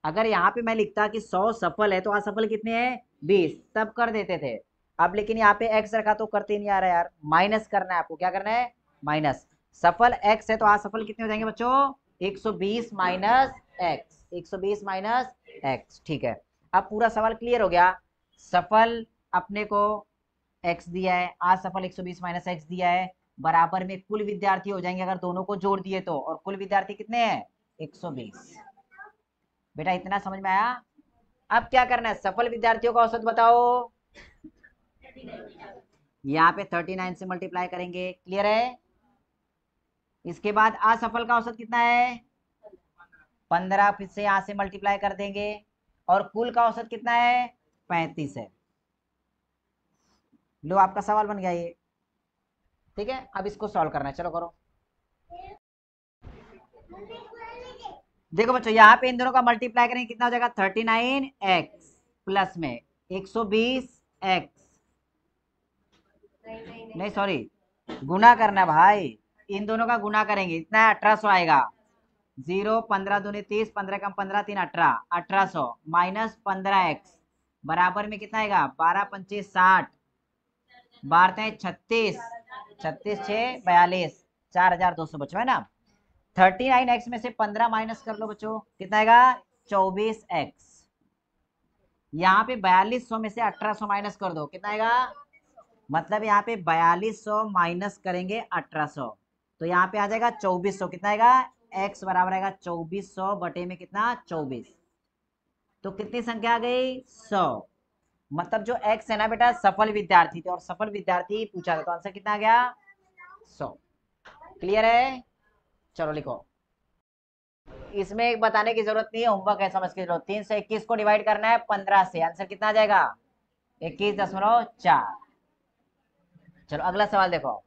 [SPEAKER 2] अगर यहाँ पे मैं लिखता कि 100 सफल है तो असफल कितने हैं? 20, तब कर देते थे। अब लेकिन यहाँ पे x रखा तो करते नहीं आ रहा यार, माइनस करना है आपको। क्या करना है? माइनस। सफल x है तो असफल कितने हो जाएंगे बच्चों? 120 माइनस x, 120 माइनस x, ठीक है। अब पूरा सवाल क्लियर हो गया। सफल अपने को x दिया है, असफल 120 माइनस x दिया है, बराबर में कुल विद्यार्थी हो जाएंगे अगर दोनों को जोड़ दिए तो, और कुल विद्यार्थी कितने हैं? 120। बेटा इतना समझ में आया? अब क्या करना है, सफल विद्यार्थियों का औसत बताओ। यहाँ पे 39 से मल्टीप्लाई करेंगे, क्लियर है? इसके बाद असफल का औसत कितना है? 15, फिर से यहाँ से मल्टीप्लाई कर देंगे, और कुल का औसत कितना है? 35 है। लो आपका सवाल बन गया ये, ठीक है। अब इसको सॉल्व करना है, चलो करो। देखो बच्चों यहाँ पे इन दोनों का मल्टीप्लाई करेंगे, कितना हो जाएगा? 39x प्लस में 120x, नहीं सॉरी, गुना करना भाई, इन दोनों का गुना करेंगे, इतना 1800 आएगा। 0 15 दूनी 30, 15 कम 15 3 18, 1800 माइनस 15x बराबर में कितना आएगा? 12 पंचे 60, 12 36, 36 6 42, 4200 बच्चों, है ना। 39x में से 15 माइनस कर लो बच्चों, कितना आएगा? 24x। यहाँ पे 4200 में से 1800 माइनस कर दो, कितना आएगा? मतलब यहाँ पे 4200 माइनस करेंगे 1800, तो यहाँ पे आ जाएगा 2400। कितना आएगा? x बराबर आएगा 2400 बटे में कितना? 24। तो कितनी संख्या आ गई 100। मतलब जो एक्स है ना बेटा सफल विद्यार्थी थे और सफल विद्यार्थी पूछा था तो आंसर कितना आ गया 100। क्लियर है? चलो लिखो। इसमें एक बताने की जरूरत नहीं है, होमवर्क है समझ के चलो। 321 को डिवाइड करना है 15 से, आंसर कितना आ जाएगा 21.4। चलो अगला सवाल देखो।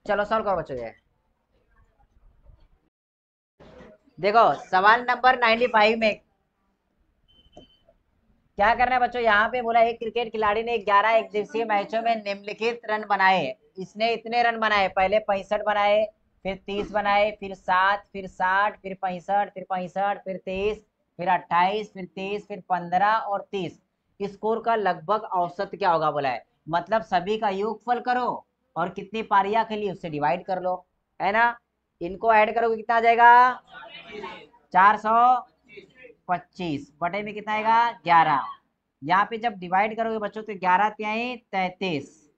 [SPEAKER 2] चलो सॉल्व करो बच्चों ये। देखो सवाल नंबर 95 में क्या करना है बच्चों, यहाँ पे बोला एक क्रिकेट खिलाड़ी ने 11 एक दिवसीय मैचों में निम्नलिखित रन बनाए। इसने इतने रन बनाए, पहले 65 बनाए, फिर 30 बनाए, फिर 7, फिर 60, फिर 65, फिर 65, फिर 23, फिर 28, फिर 30, फिर 15 और 30। स्कोर का लगभग औसत क्या होगा बोला है। मतलब सभी का योगफल करो और कितनी पारियां खेली उससे डिवाइड कर लो, है ना। इनको ऐड करोगे कितना आ जाएगा 425 बटे में कितना आएगा 11। यहाँ पे जब डिवाइड करोगे बच्चों तो 11 तिहाई 33,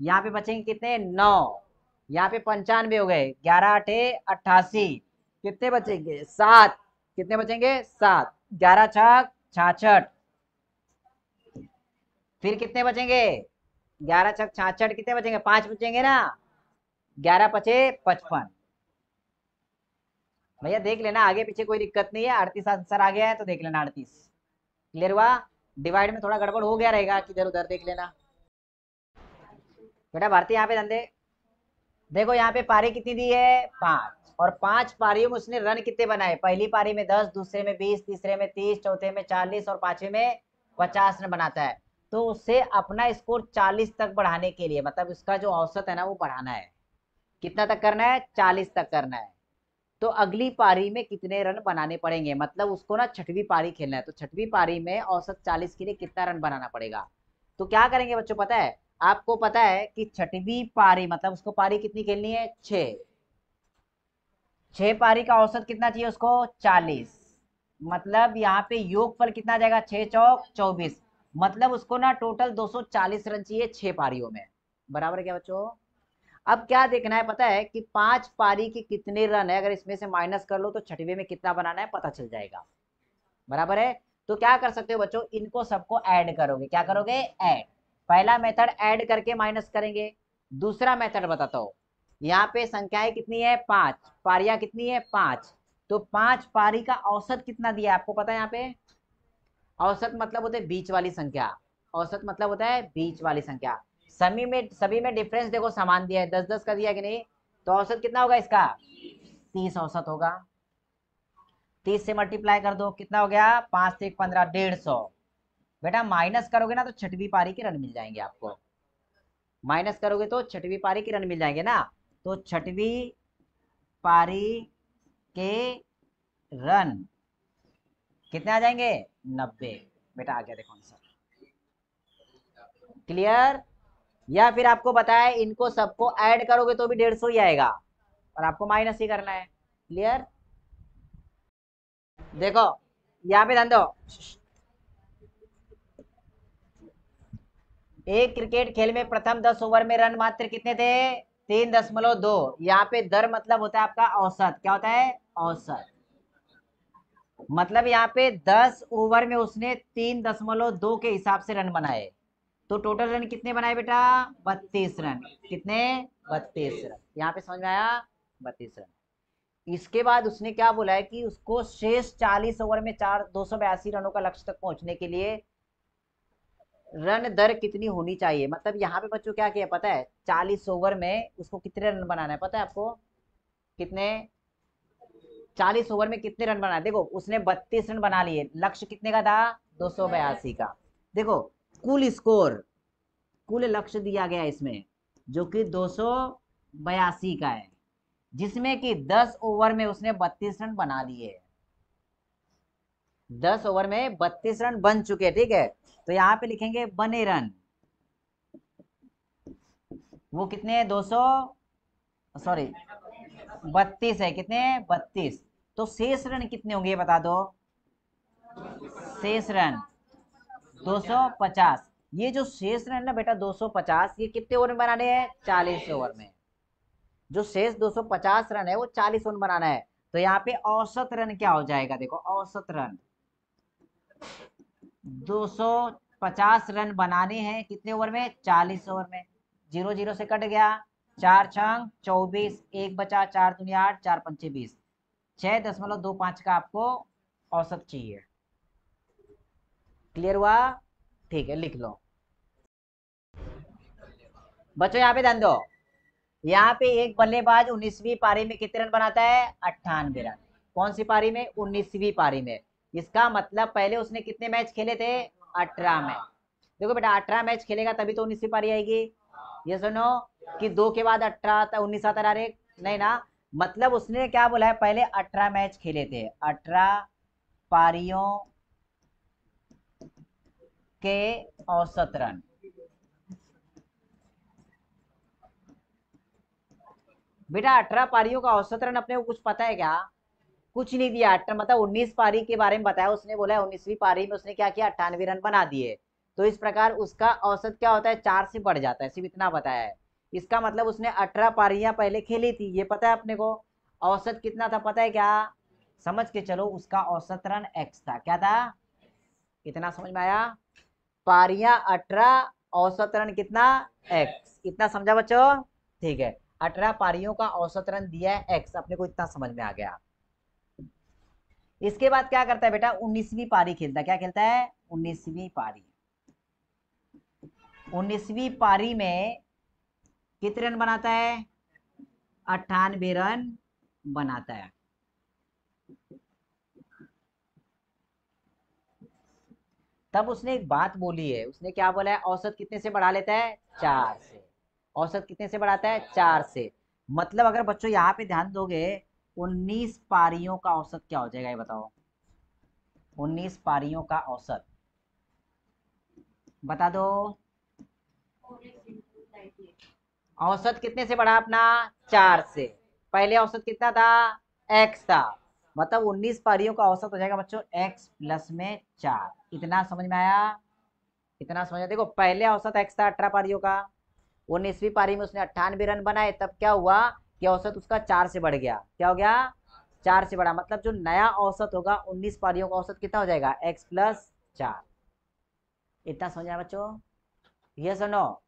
[SPEAKER 2] यहाँ पे बचेंगे कितने 9, यहाँ पे 95 हो गए, 11 आठे 88, कितने बचेंगे 7, कितने बचेंगे 7, 11 छक 66, फिर कितने बचेंगे 11 छक 66, कितने बचेंगे 5 बचेंगे ना, 11 पचे 55। भैया देख लेना आगे पीछे कोई दिक्कत नहीं है, 38 आंसर आ गया है तो देख लेना 38। क्लियर हुआ? डिवाइड में थोड़ा गड़बड़ हो गया रहेगा कि इधर उधर देख लेना। बेटा भारती यहाँ पे धंधे देखो, यहाँ पे पारी कितनी दी है 5, और 5 पारियों में उसने रन कितने बनाए, पहली पारी में 10, दूसरे में 20, तीसरे में 30, चौथे में 40 और पांचवे में 50 रन बनाता है। तो उससे अपना स्कोर 40 तक बढ़ाने के लिए, मतलब उसका जो औसत है ना वो बढ़ाना है। कितना तक करना है 40 तक करना है। तो अगली पारी में कितने रन बनाने पड़ेंगे, मतलब उसको ना छठवीं पारी खेलना है, तो छठवीं पारी में औसत 40 के लिए कितना रन बनाना पड़ेगा। तो क्या करेंगे बच्चों पता है, आपको पता है कि छठवीं पारी मतलब उसको पारी कितनी खेलनी है 6, 6 पारी का औसत कितना चाहिए उसको 40। मतलब यहाँ पे योगफल कितना आ जाएगा 6 चौक 24, मतलब उसको ना टोटल 240 रन चाहिए 6 पारियों में। बराबर है क्या बच्चों? अब क्या देखना है पता है कि 5 पारी के कितने रन है, अगर इसमें से माइनस कर लो तो छठवे में कितना बनाना है पता चल जाएगा। बराबर है? तो क्या कर सकते हो बच्चों, इनको सबको ऐड करोगे, क्या करोगे ऐड। पहला मेथड ऐड करके माइनस करेंगे। दूसरा मेथड बताता हूं, यहाँ पे संख्याएं कितनी है 5, पारियां कितनी है 5, तो 5 पारी का औसत कितना दिया है आपको पता है। यहाँ पे औसत मतलब होता है बीच वाली संख्या, औसत मतलब होता है बीच वाली संख्या। सभी में डिफरेंस देखो समान दिया है, 10-10 का दिया कि नहीं, तो औसत कितना होगा इसका 30 औसत होगा। 30 से मल्टीप्लाई कर दो, कितना हो गया 5 से 15, 150। बेटा माइनस करोगे ना तो छठवीं पारी के रन मिल जाएंगे आपको, माइनस करोगे तो छठवीं पारी के रन मिल जाएंगे ना। तो छठवीं पारी के रन कितने आ जाएंगे 90। बेटा आ गया देखो आंसर। क्लियर? या फिर आपको बताया इनको सबको ऐड करोगे तो भी 150 ही आएगा और आपको माइनस ही करना है। क्लियर? देखो यहाँ पे ध्यान दो, एक क्रिकेट खेल में प्रथम 10 ओवर में रन मात्र कितने थे 3.2। यहाँ पे दर मतलब होता है आपका औसत, क्या होता है औसत। मतलब यहाँ पे 10 ओवर में उसने 3.2 के हिसाब से रन बनाए, तो टोटल रन कितने बनाए बेटा 32 रन। कितने 32 रन, यहाँ पे समझ में आया 32 रन। इसके बाद उसने क्या बोला है कि उसको शेष 40 ओवर में 282 रनों का लक्ष्य तक पहुंचने के लिए रन दर कितनी होनी चाहिए। मतलब यहाँ पे बच्चों क्या किया पता है, 40 ओवर में उसको कितने रन बनाना है पता है आपको, कितने 40 ओवर में कितने रन बनाए। देखो उसने 32 रन बना लिए, लक्ष्य कितने का था 282 का। देखो कुल स्कोर, कुल लक्ष्य दिया गया है इसमें जो कि 282 का है, जिसमें कि 10 ओवर में उसने 32 रन बना लिए। 10 ओवर में 32 रन बन चुके हैं, ठीक है। तो यहाँ पे लिखेंगे बने रन, वो कितने हैं 200 सॉरी 32 है, कितने 32। तो शेष रन कितने होंगे ये बता दो, शेष रन 250। ये जो शेष रन ना बेटा 250, ये कितने ओवर में बनाने हैं 40 ओवर में। जो शेष 250 रन है वो 40 रन बनाना है। तो यहाँ पे औसत रन क्या हो जाएगा, देखो औसत रन 250 रन बनाने हैं कितने ओवर में, 40 ओवर में। 0 0 से कट गया, 4 छंग 24, एक बचा, 4 दूनी 8, 4 पंचे 20, 6.25 का आपको औसत चाहिए। क्लियर हुआ? ठीक है, लिख लो बच्चों। यहाँ पे ध्यान दो, यहाँ पे एक बल्लेबाज 19वीं पारी में कितने रन बनाता है, 98 रन। कौन सी पारी में, 19वीं पारी में। इसका मतलब पहले उसने कितने मैच खेले थे, 18 मैच। देखो बेटा 18 मैच खेलेगा तभी तो 19वीं पारी आएगी। ये सुनो कि 2 के बाद 18 आता, 19 आता डायरेक्ट नहीं ना। मतलब उसने क्या बोला है, पहले 18 मैच खेले थे, 18 पारियों के औसत रन। बेटा 18 पारियों का औसत रन अपने को कुछ पता है क्या, कुछ नहीं दिया। मतलब 19 पारी के बारे में बताया उसने, बोला है 19वीं पारी में उसने क्या किया, 98 रन बना दिए। तो इस प्रकार उसका औसत क्या होता है, 4 से बढ़ जाता है, सिर्फ इतना बताया है। इसका मतलब उसने 18 पारियां पहले खेली थी, ये पता है अपने को। औसत कितना था पता है क्या, समझ के चलो, उसका औसत रन एक्स था। क्या था, इतना समझ में आया, पारियां 18, औसत रन कितना, एक्स। इतना समझा बच्चों? ठीक है, 18 पारियों का औसत रन दिया है एक्स, अपने को इतना समझ में आ गया। इसके बाद क्या करता है बेटा, 19वीं पारी खेलता है। क्या खेलता है, 19वीं पारी। 19वीं पारी में कितने रन बनाता है, 98 रन बनाता है। तब उसने एक बात बोली है, उसने क्या बोला है, औसत कितने से बढ़ा लेता है, 4 से। औसत कितने से बढ़ाता है, 4 से। मतलब अगर बच्चों यहाँ पे ध्यान दोगे, 19 पारियों का औसत क्या हो जाएगा, ये बताओ। 19 पारियों का औसत बता दो। औसत कितने से बढ़ा अपना, 4 से। पहले औसत कितना था, x था। मतलब 19 पारियों का औसत हो जाएगा बच्चों x प्लस में 4। इतना समझ में आया, इतना समझ। देखो पहले औसत x था 18 पारियों का, 19वीं पारी में उसने 98 रन बनाए, तब क्या हुआ कि औसत उसका 4 से बढ़ गया। क्या हो गया, 4 से बढ़ा। मतलब जो नया औसत होगा 19 पारियों का औसत कितना हो जाएगा, x प्लस 4। इतना समझ आया बच्चों, यस और नो?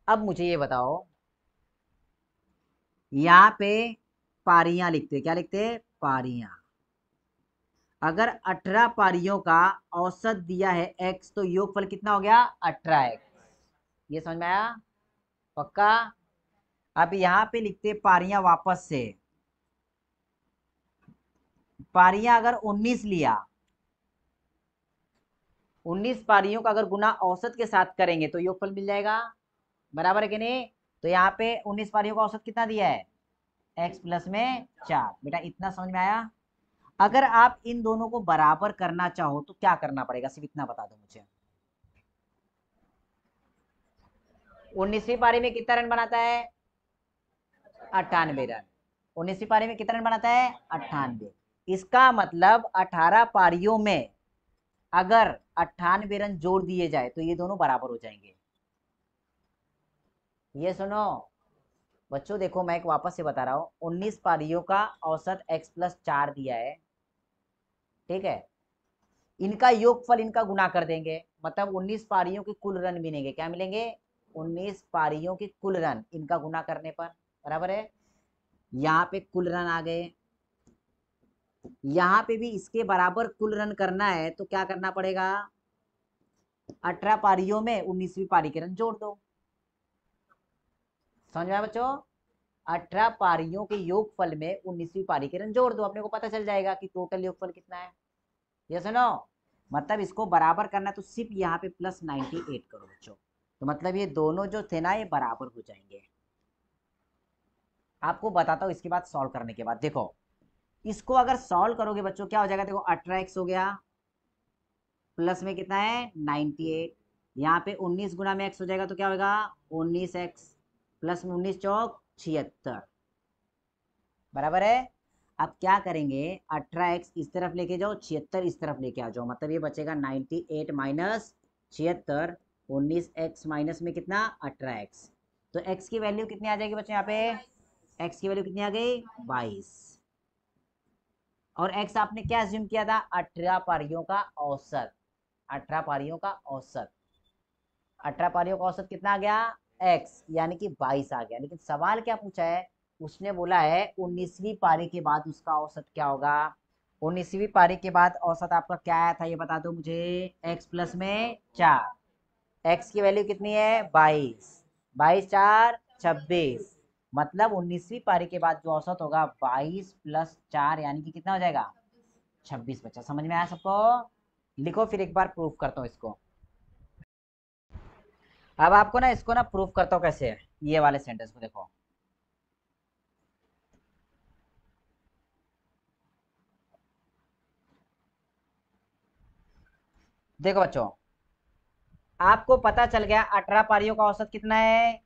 [SPEAKER 2] अब मुझे ये बताओ, यहाँ पे पारियां लिखते, क्या लिखते, पारियां। अगर 18 पारियों का औसत दिया है x, तो योगफल कितना हो गया, 18x। ये समझ में आया, पक्का? अब यहाँ पे लिखते पारियां वापस से। पारियां अगर 19 लिया, 19 पारियों का अगर गुना औसत के साथ करेंगे तो योगफल मिल जाएगा, बराबर है कि नहीं। तो यहाँ पे 19 पारियों का औसत कितना दिया है, x प्लस में 4। बेटा इतना समझ में आया। अगर आप इन दोनों को बराबर करना चाहो तो क्या करना पड़ेगा, सिर्फ इतना बता दो मुझे। 19वीं पारी में कितना रन बनाता है, 98 रन। 19वीं पारी में कितना रन बनाता है, 98। इसका मतलब 18 पारियों में अगर 98 रन जोड़ दिए जाए तो ये दोनों बराबर हो जाएंगे। ये सुनो बच्चों, देखो मैं एक वापस से बता रहा हूँ, 19 पारियों का औसत x प्लस 4 दिया है, ठीक है। इनका योगफल इनका गुना कर देंगे, मतलब 19 पारियों के कुल रन मिलेंगे। क्या मिलेंगे, 19 पारियों के कुल रन, इनका गुना करने पर, बराबर है। यहाँ पे कुल रन आ गए, यहाँ पे भी इसके बराबर कुल रन करना है तो क्या करना पड़ेगा, 18 पारियों में 19वीं पारी के रन जोड़ दो। समझ में आया बच्चों, 18 पारियों के योगफल में 19वीं पारी के रन जोड़ दो, अपने को पता चल जाएगा कि टोटल योगफल कितना है। ये सुनो, मतलब इसको बराबर करना है तो सिर्फ यहाँ पे प्लस 98 करो बच्चों, तो मतलब ये दोनों जो थे ना ये बराबर हो जाएंगे। आपको बताता हूँ इसके बाद सॉल्व करने के बाद। देखो इसको अगर सॉल्व करोगे बच्चों क्या हो जाएगा, देखो 18x हो गया, प्लस में कितना है 98, यहाँ पे 19 गुना में x हो जाएगा तो क्या होगा 19x, प्लस में 19 चौक 76, बराबर है। अब क्या करेंगे, 18x इस तरफ लेके जाओ, 76 इस तरफ लेके आ जाओ, मतलब ये बचेगा 98 माइनस 76, 19x माइनस में कितना 18x। तो x की वैल्यू कितनी आ जाएगी बच्चों यहाँ पे, x की वैल्यू कितनी आ गई 22, और x आपने क्या अज्यूम किया था 18 पारियों का औसत, 18 पारियों का औसत, 18 पारियों का औसत कितना आ गया x, यानी कि 22 आ गया। लेकिन सवाल क्या पूछा है, उसने बोला है 19वीं पारी के बाद उसका औसत क्या होगा। 19वीं पारी के बाद औसत आपका क्या आया था ये बता दो मुझे, x प्लस में 4, x की वैल्यू कितनी है 22, 22 4 26, मतलब 19वीं पारी के बाद जो औसत होगा 22 प्लस 4 यानी कि कितना हो जाएगा 26 बच्चा। समझ में आया सबको, लिखो फिर एक बार प्रूफ करता हूँ इसको। अब आपको ना इसको ना प्रूफ करता हूँ कैसे, ये वाले सेंटेंस को देखो, देखो बच्चों आपको पता चल गया 18 पारियों का औसत कितना है,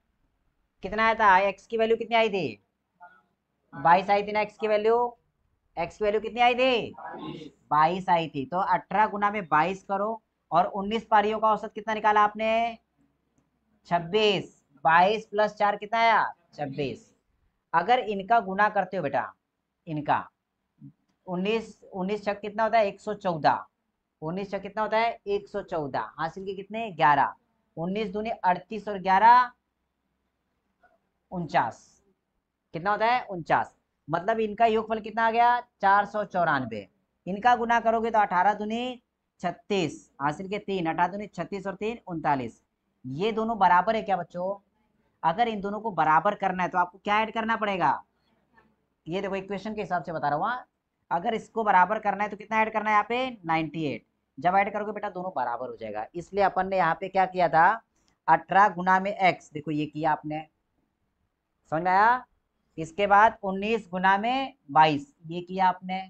[SPEAKER 2] कितना आया था, एक्स की वैल्यू कितनी आई थी 22 आई थी ना, एक्स की वैल्यू, एक्स की वैल्यू कितनी आई थी 22 आई थी। तो 18 गुना में 22 करो, और 19 पारियों का औसत कितना निकाला आपने 26, 22 प्लस 4 कितना आया 26। अगर इनका गुना करते हो बेटा, इनका 19 छक कितना होता है 114, 19 छक कितना होता है 114, हासिल के कितने 11, 19 दूनी 38 और 11 49, कितना होता है 49, मतलब इनका योगफल कितना आ गया 494। इनका गुना करोगे तो 18 दूनी 36, हासिल के 3, 18 दूनी 36 और 3 39, ये दोनों बराबर है क्या बच्चों। अगर इन दोनों को बराबर करना है तो आपको क्या ऐड करना पड़ेगा, ये देखो इक्वेशन के हिसाब से बता रहा हूँ हाँ। अगर इसको बराबर करना है तो कितना ऐड करना है यहाँ पे 98, जब ऐड करोगे बेटा दोनों बराबर हो जाएगा। इसलिए अपन ने यहाँ पे क्या किया था 18 गुना में x, देखो ये किया आपने, समझ में आया। इसके बाद 19 गुना में 22, ये किया आपने,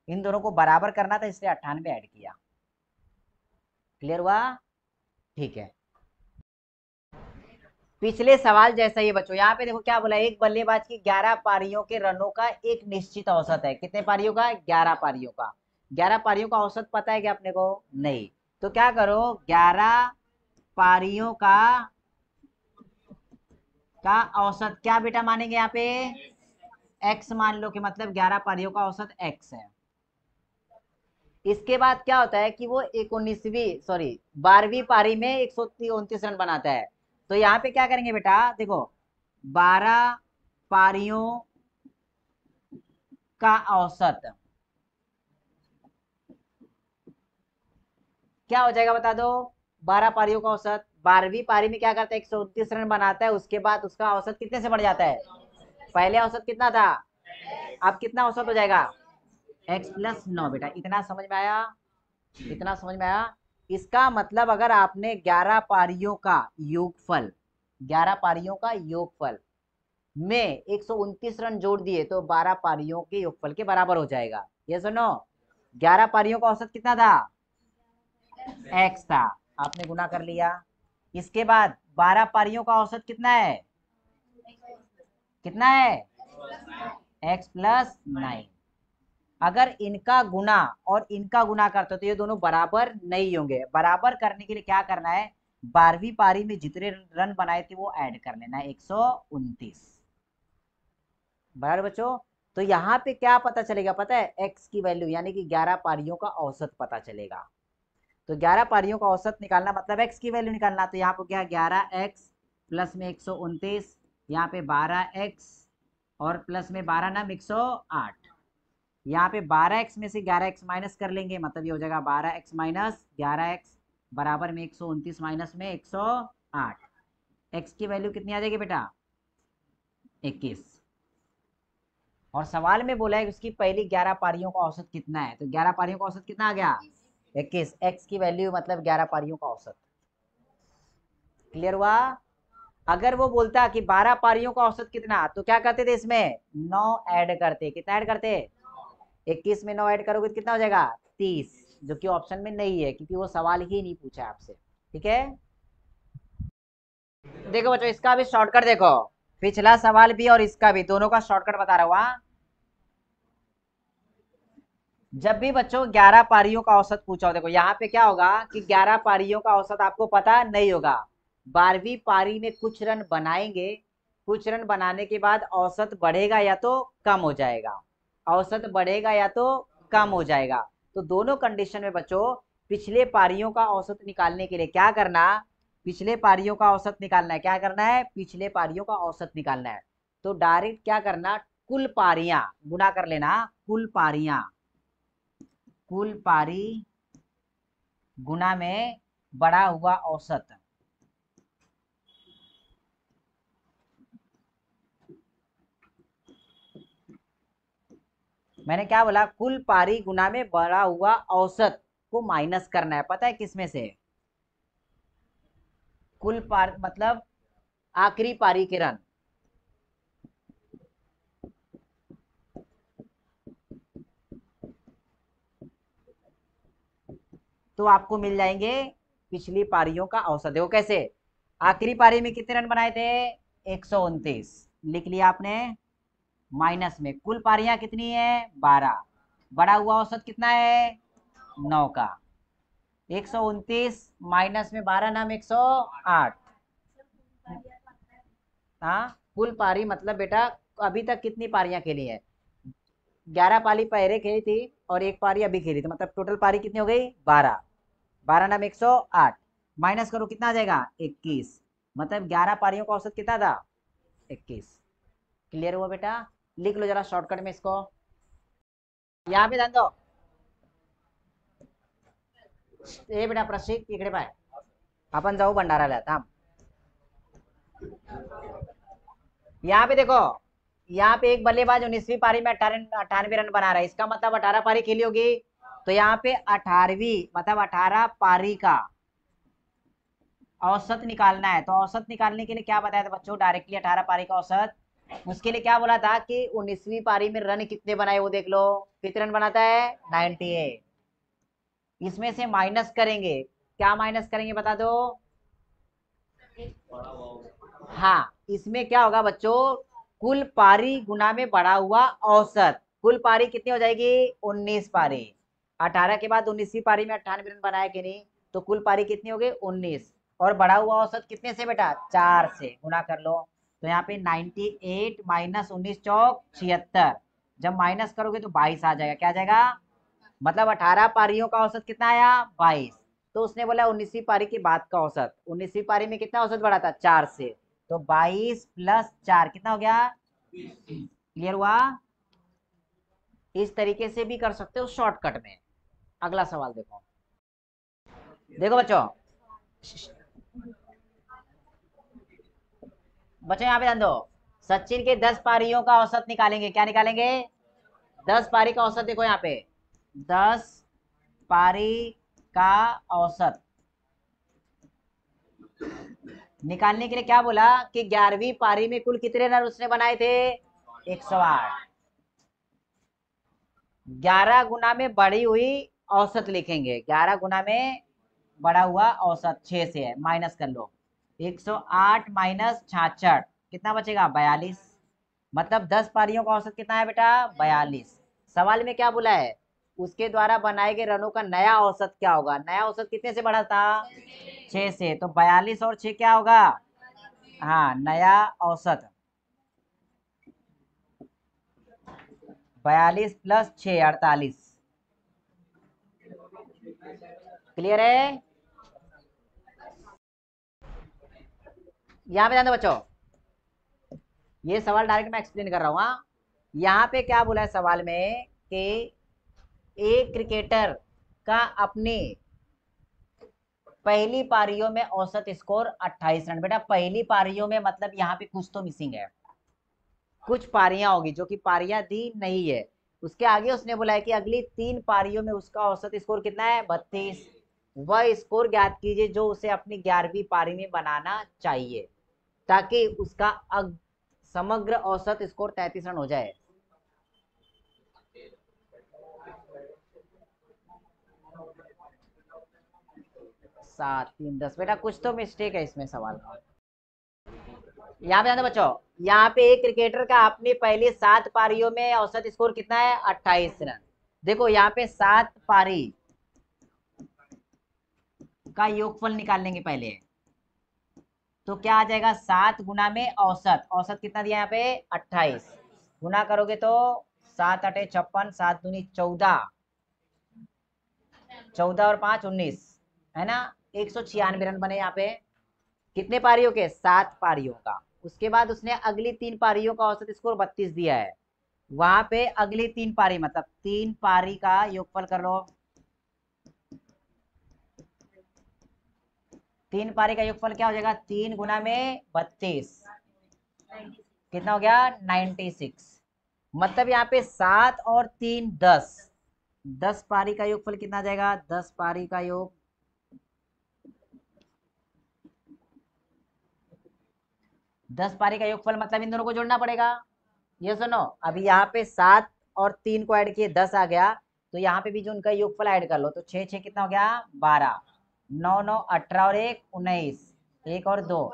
[SPEAKER 2] इन दोनों को बराबर करना था इसलिए 98 ऐड किया। क्लियर हुआ, ठीक है। पिछले सवाल जैसा ही बच्चों, यहाँ पे देखो क्या बोला, एक बल्लेबाज की 11 पारियों के रनों का एक निश्चित औसत है, कितने पारियों का 11 पारियों का, 11 पारियों का औसत पता है क्या अपने को नहीं, तो क्या करो 11 पारियों का औसत क्या बेटा मानेंगे यहाँ पे x मान लो, कि मतलब 11 पारियों का औसत x है। इसके बाद क्या होता है कि वो 12वीं पारी में 129 रन बनाता है। तो यहाँ पे क्या करेंगे बेटा देखो 12 पारियों का औसत क्या हो जाएगा बता दो, 12 पारियों का औसत, 12वीं पारी में क्या करता है 129 रन बनाता है, उसके बाद उसका औसत कितने से बढ़ जाता है, पहले औसत कितना था, अब कितना औसत हो जाएगा x प्लस 9। बेटा इतना समझ में आया, इतना समझ में आया। इसका मतलब अगर आपने 11 पारियों का योगफल, 11 पारियों का योगफल में 129 रन जोड़ दिए तो 12 पारियों के योगफल के बराबर हो जाएगा, ये सुनो। 11 पारियों का औसत कितना था x था, आपने गुना कर लिया। इसके बाद 12 पारियों का औसत कितना है, कितना है x प्लस 9। अगर इनका गुना और इनका गुना करते हो तो ये दोनों बराबर नहीं होंगे, बराबर करने के लिए क्या करना है 12वीं पारी में जितने रन बनाए थे वो ऐड कर लेना है 129, बराबर बच्चों। तो यहाँ पे क्या पता चलेगा पता है, x की वैल्यू यानी कि 11 पारियों का औसत पता चलेगा। तो 11 पारियों का औसत निकालना मतलब x की वैल्यू निकालना, तो यहाँ पे क्या 11x प्लस में 129, यहाँ पे 12x और प्लस में 12 नाम 108, यहाँ पे 12x में से 11x माइनस कर लेंगे, मतलब ये हो जाएगा 12x माइनस 11x बराबर में 129 माइनस में 108, x की वैल्यू कितनी आ जाएगी बेटा 21। और सवाल में बोला है कि उसकी पहली 11 पारियों का औसत कितना है, तो 11 पारियों का औसत कितना आ गया 21, x की वैल्यू मतलब 11 पारियों का औसत। क्लियर हुआ। अगर वो बोलता कि 12 पारियों का औसत कितना, तो क्या करते थे इसमें 9 ऐड करते, कितना ऐड करते 21 में 9 ऐड करोगे तो कितना हो जाएगा 30, जो कि ऑप्शन में नहीं है क्योंकि वो सवाल ही नहीं पूछा आपसे। ठीक है, देखो बच्चों इसका भी शॉर्टकट देखो, पिछला सवाल भी और इसका भी, दोनों का शॉर्टकट बता रहा हूं। जब भी बच्चों 11 पारियों का औसत पूछा हो, देखो यहाँ पे क्या होगा कि 11 पारियों का औसत आपको पता नहीं होगा, 12वीं पारी में कुछ रन बनाएंगे कुछ रन बनाने के बाद औसत बढ़ेगा या तो कम हो जाएगा, औसत बढ़ेगा या तो कम हो जाएगा। तो दोनों कंडीशन में बच्चों पिछले पारियों का औसत निकालने के लिए क्या करना, पिछले पारियों का औसत निकालना है। क्या करना है, पिछले पारियों का औसत निकालना है। तो डायरेक्ट क्या करना, कुल पारियां गुना कर लेना, कुल पारियां, कुल पारी गुना में बड़ा हुआ औसत। मैंने क्या बोला, कुल पारी गुना में बड़ा हुआ औसत को माइनस करना है, पता है किसमें से, कुल पार मतलब आखिरी पारी के रन। तो आपको मिल जाएंगे पिछली पारियों का औसत। देखो कैसे, आखिरी पारी में कितने रन बनाए थे, 129 लिख लिया आपने, माइनस में कुल पारियां कितनी है 12, बड़ा हुआ औसत कितना है 9 का, 129 माइनस में 12 नाम 108। हाँ, कुल पारी मतलब बेटा अभी तक कितनी पारियां खेली है, 11 पारी पहले खेली थी और एक पारी अभी खेली थी, मतलब टोटल पारी कितनी हो गई 12, 12 नाम 108, माइनस करो कितना आ जाएगा 21, मतलब 11 पारियों का औसत कितना था 21। क्लियर हुआ बेटा, लिख लो जरा शॉर्टकट में इसको, यहाँ पे ध्यान दो। ए बेटा प्रशिक इकडे पाय, आपण जाऊ भंडाराला, थांब। यहाँ पे देखो, यहाँ पे एक बल्लेबाज 19वीं पारी में 98 रन बना रहा है, इसका मतलब 18 पारी खेली होगी। तो यहाँ पे 18वीं मतलब 18 पारी का औसत निकालना है। तो औसत निकालने के लिए क्या बताया था बच्चों, डायरेक्टली 18 पारी का औसत। उसके लिए क्या बोला था कि 19वीं पारी में रन कितने बनाए वो देख लो, कितने रन बनाता है 98। इसमें से माइनस करेंगे, क्या माइनस करेंगे बता दो। हाँ, इसमें क्या होगा बच्चों, कुल पारी गुना में बढ़ा हुआ औसत, कुल पारी कितनी हो जाएगी 19 पारी, 18 के बाद 19वीं पारी में 98 रन बनाया कि नहीं, तो कुल पारी कितनी हो गई 19, और बढ़ा हुआ औसत कितने से बेटा 4 से, गुना कर लो। तो यहाँ पे 98 माइनस 19 चौक 76, जब माइनस करोगे तो 22 आ जाएगा, क्या आ जाएगा, मतलब 18 पारियों का औसत कितना आया 22। तो उसने बोला 19वीं पारी की बात का औसत, 19वीं पारी में कितना औसत बढ़ा था 4 से, तो 22 प्लस 4 कितना हो गया, क्लियर हुआ। इस तरीके से भी कर सकते हो शॉर्टकट में। अगला सवाल देखो, देखो बच्चों, बच्चों यहाँ पे ध्यान दो, सचिन के 10 पारियों का औसत निकालेंगे, क्या निकालेंगे 10 पारी का औसत। देखो यहाँ पे 10 पारी का औसत निकालने के लिए क्या बोला कि 11वीं पारी में कुल कितने रन उसने बनाए थे 108, 11 गुना में बढ़ी हुई औसत लिखेंगे, 11 गुना में बढ़ा हुआ औसत 6 से है, माइनस कर लो 108 माइनस 66 कितना बचेगा 42, मतलब 10 पारियों का औसत कितना है बेटा 42। सवाल में क्या बोला है, उसके द्वारा बनाए गए रनों का नया औसत क्या होगा, नया औसत कितने से बढ़ा था 6 से, तो 42 और 6 क्या होगा, हाँ नया औसत, 42 प्लस 6 48, क्लियर है। यहाँ पे ध्यान दो बच्चों, ये सवाल डायरेक्ट मैं एक्सप्लेन कर रहा हूँ। हाँ, यहाँ पे क्या बोला है सवाल में कि एक क्रिकेटर का अपनी पहली पारियों में औसत स्कोर 28 रन, बेटा पहली पारियों में मतलब यहाँ पे कुछ तो मिसिंग है, कुछ पारियां होगी जो कि पारियां दी नहीं है। उसके आगे उसने बोला है कि अगली 3 पारियों में उसका औसत स्कोर कितना है 32, वह स्कोर ज्ञात कीजिए जो उसे अपनी 11वीं पारी में बनाना चाहिए ताकि उसका समग्र औसत स्कोर 33 रन हो जाए। 7 3 10, बेटा कुछ तो मिस्टेक है इसमें सवाल में। यहाँ पे बच्चों, यहाँ पे एक क्रिकेटर का अपनी पहली 7 पारियों में औसत स्कोर कितना है 28 रन। देखो यहाँ पे 7 पारी का योगफल निकाल लेंगे पहले, तो क्या आ जाएगा 7 गुना में औसत, औसत कितना दिया यहाँ पे 28, गुना करोगे तो 7 8 56, 7 दूनी 14, 14 और 5 19, है ना। 196 रन बने यहाँ पे। कितने पारियों के? 7 पारियों का। उसके बाद उसने अगली 3 पारियों का औसत स्कोर 32 दिया है। वहां पे अगली 3 पारी मतलब 3 पारी का योगफल कर लो। 3 पारी का योगफल क्या हो जाएगा? 3 गुना में 32, कितना हो गया? 96। मतलब यहाँ पे 7 और 3 10, 10 पारी का योगफल कितना आ जाएगा? 10 पारी का योग 10 पारी का योगफल मतलब इन दोनों को जोड़ना पड़ेगा। ये सुनो, अभी यहाँ पे 7 और 3 को ऐड किए 10 आ गया, तो यहाँ पे भी जो उनका योगफल ऐड कर लो, तो 6 6 कितना हो गया? 12, 9 9 18 और 1 19, 1 और 2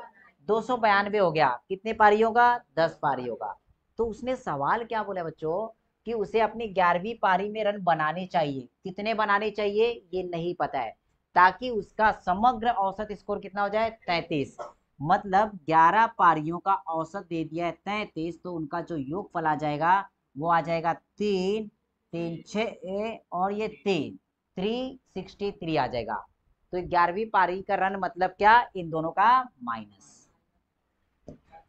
[SPEAKER 2] 292 हो गया। कितने पारियों का? 10 पारियों का। तो उसने सवाल क्या बोला बच्चों कि उसे अपनी 11वीं पारी में रन बनाने चाहिए। कितने बनाने चाहिए ये नहीं पता है, ताकि उसका समग्र औसत स्कोर कितना हो जाए? 33। मतलब 11 पारियों का औसत दे दिया है 33, तो उनका जो योगफल आ जाएगा वो आ जाएगा 3 3 6 और ये 3 363 आ जाएगा। तो 11वीं पारी का रन मतलब क्या? इन दोनों का माइनस।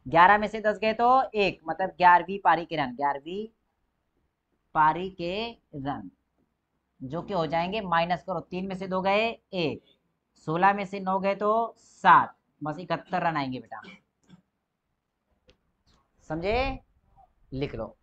[SPEAKER 2] 11 में से 10 गए तो 1, मतलब 11वीं पारी के रन, 11वीं पारी के रन जो कि हो जाएंगे, माइनस करो, 3 में से 2 गए 1, 16 में से 9 गए तो 7, बस 71 रन आएंगे बेटा। समझे? लिख लो।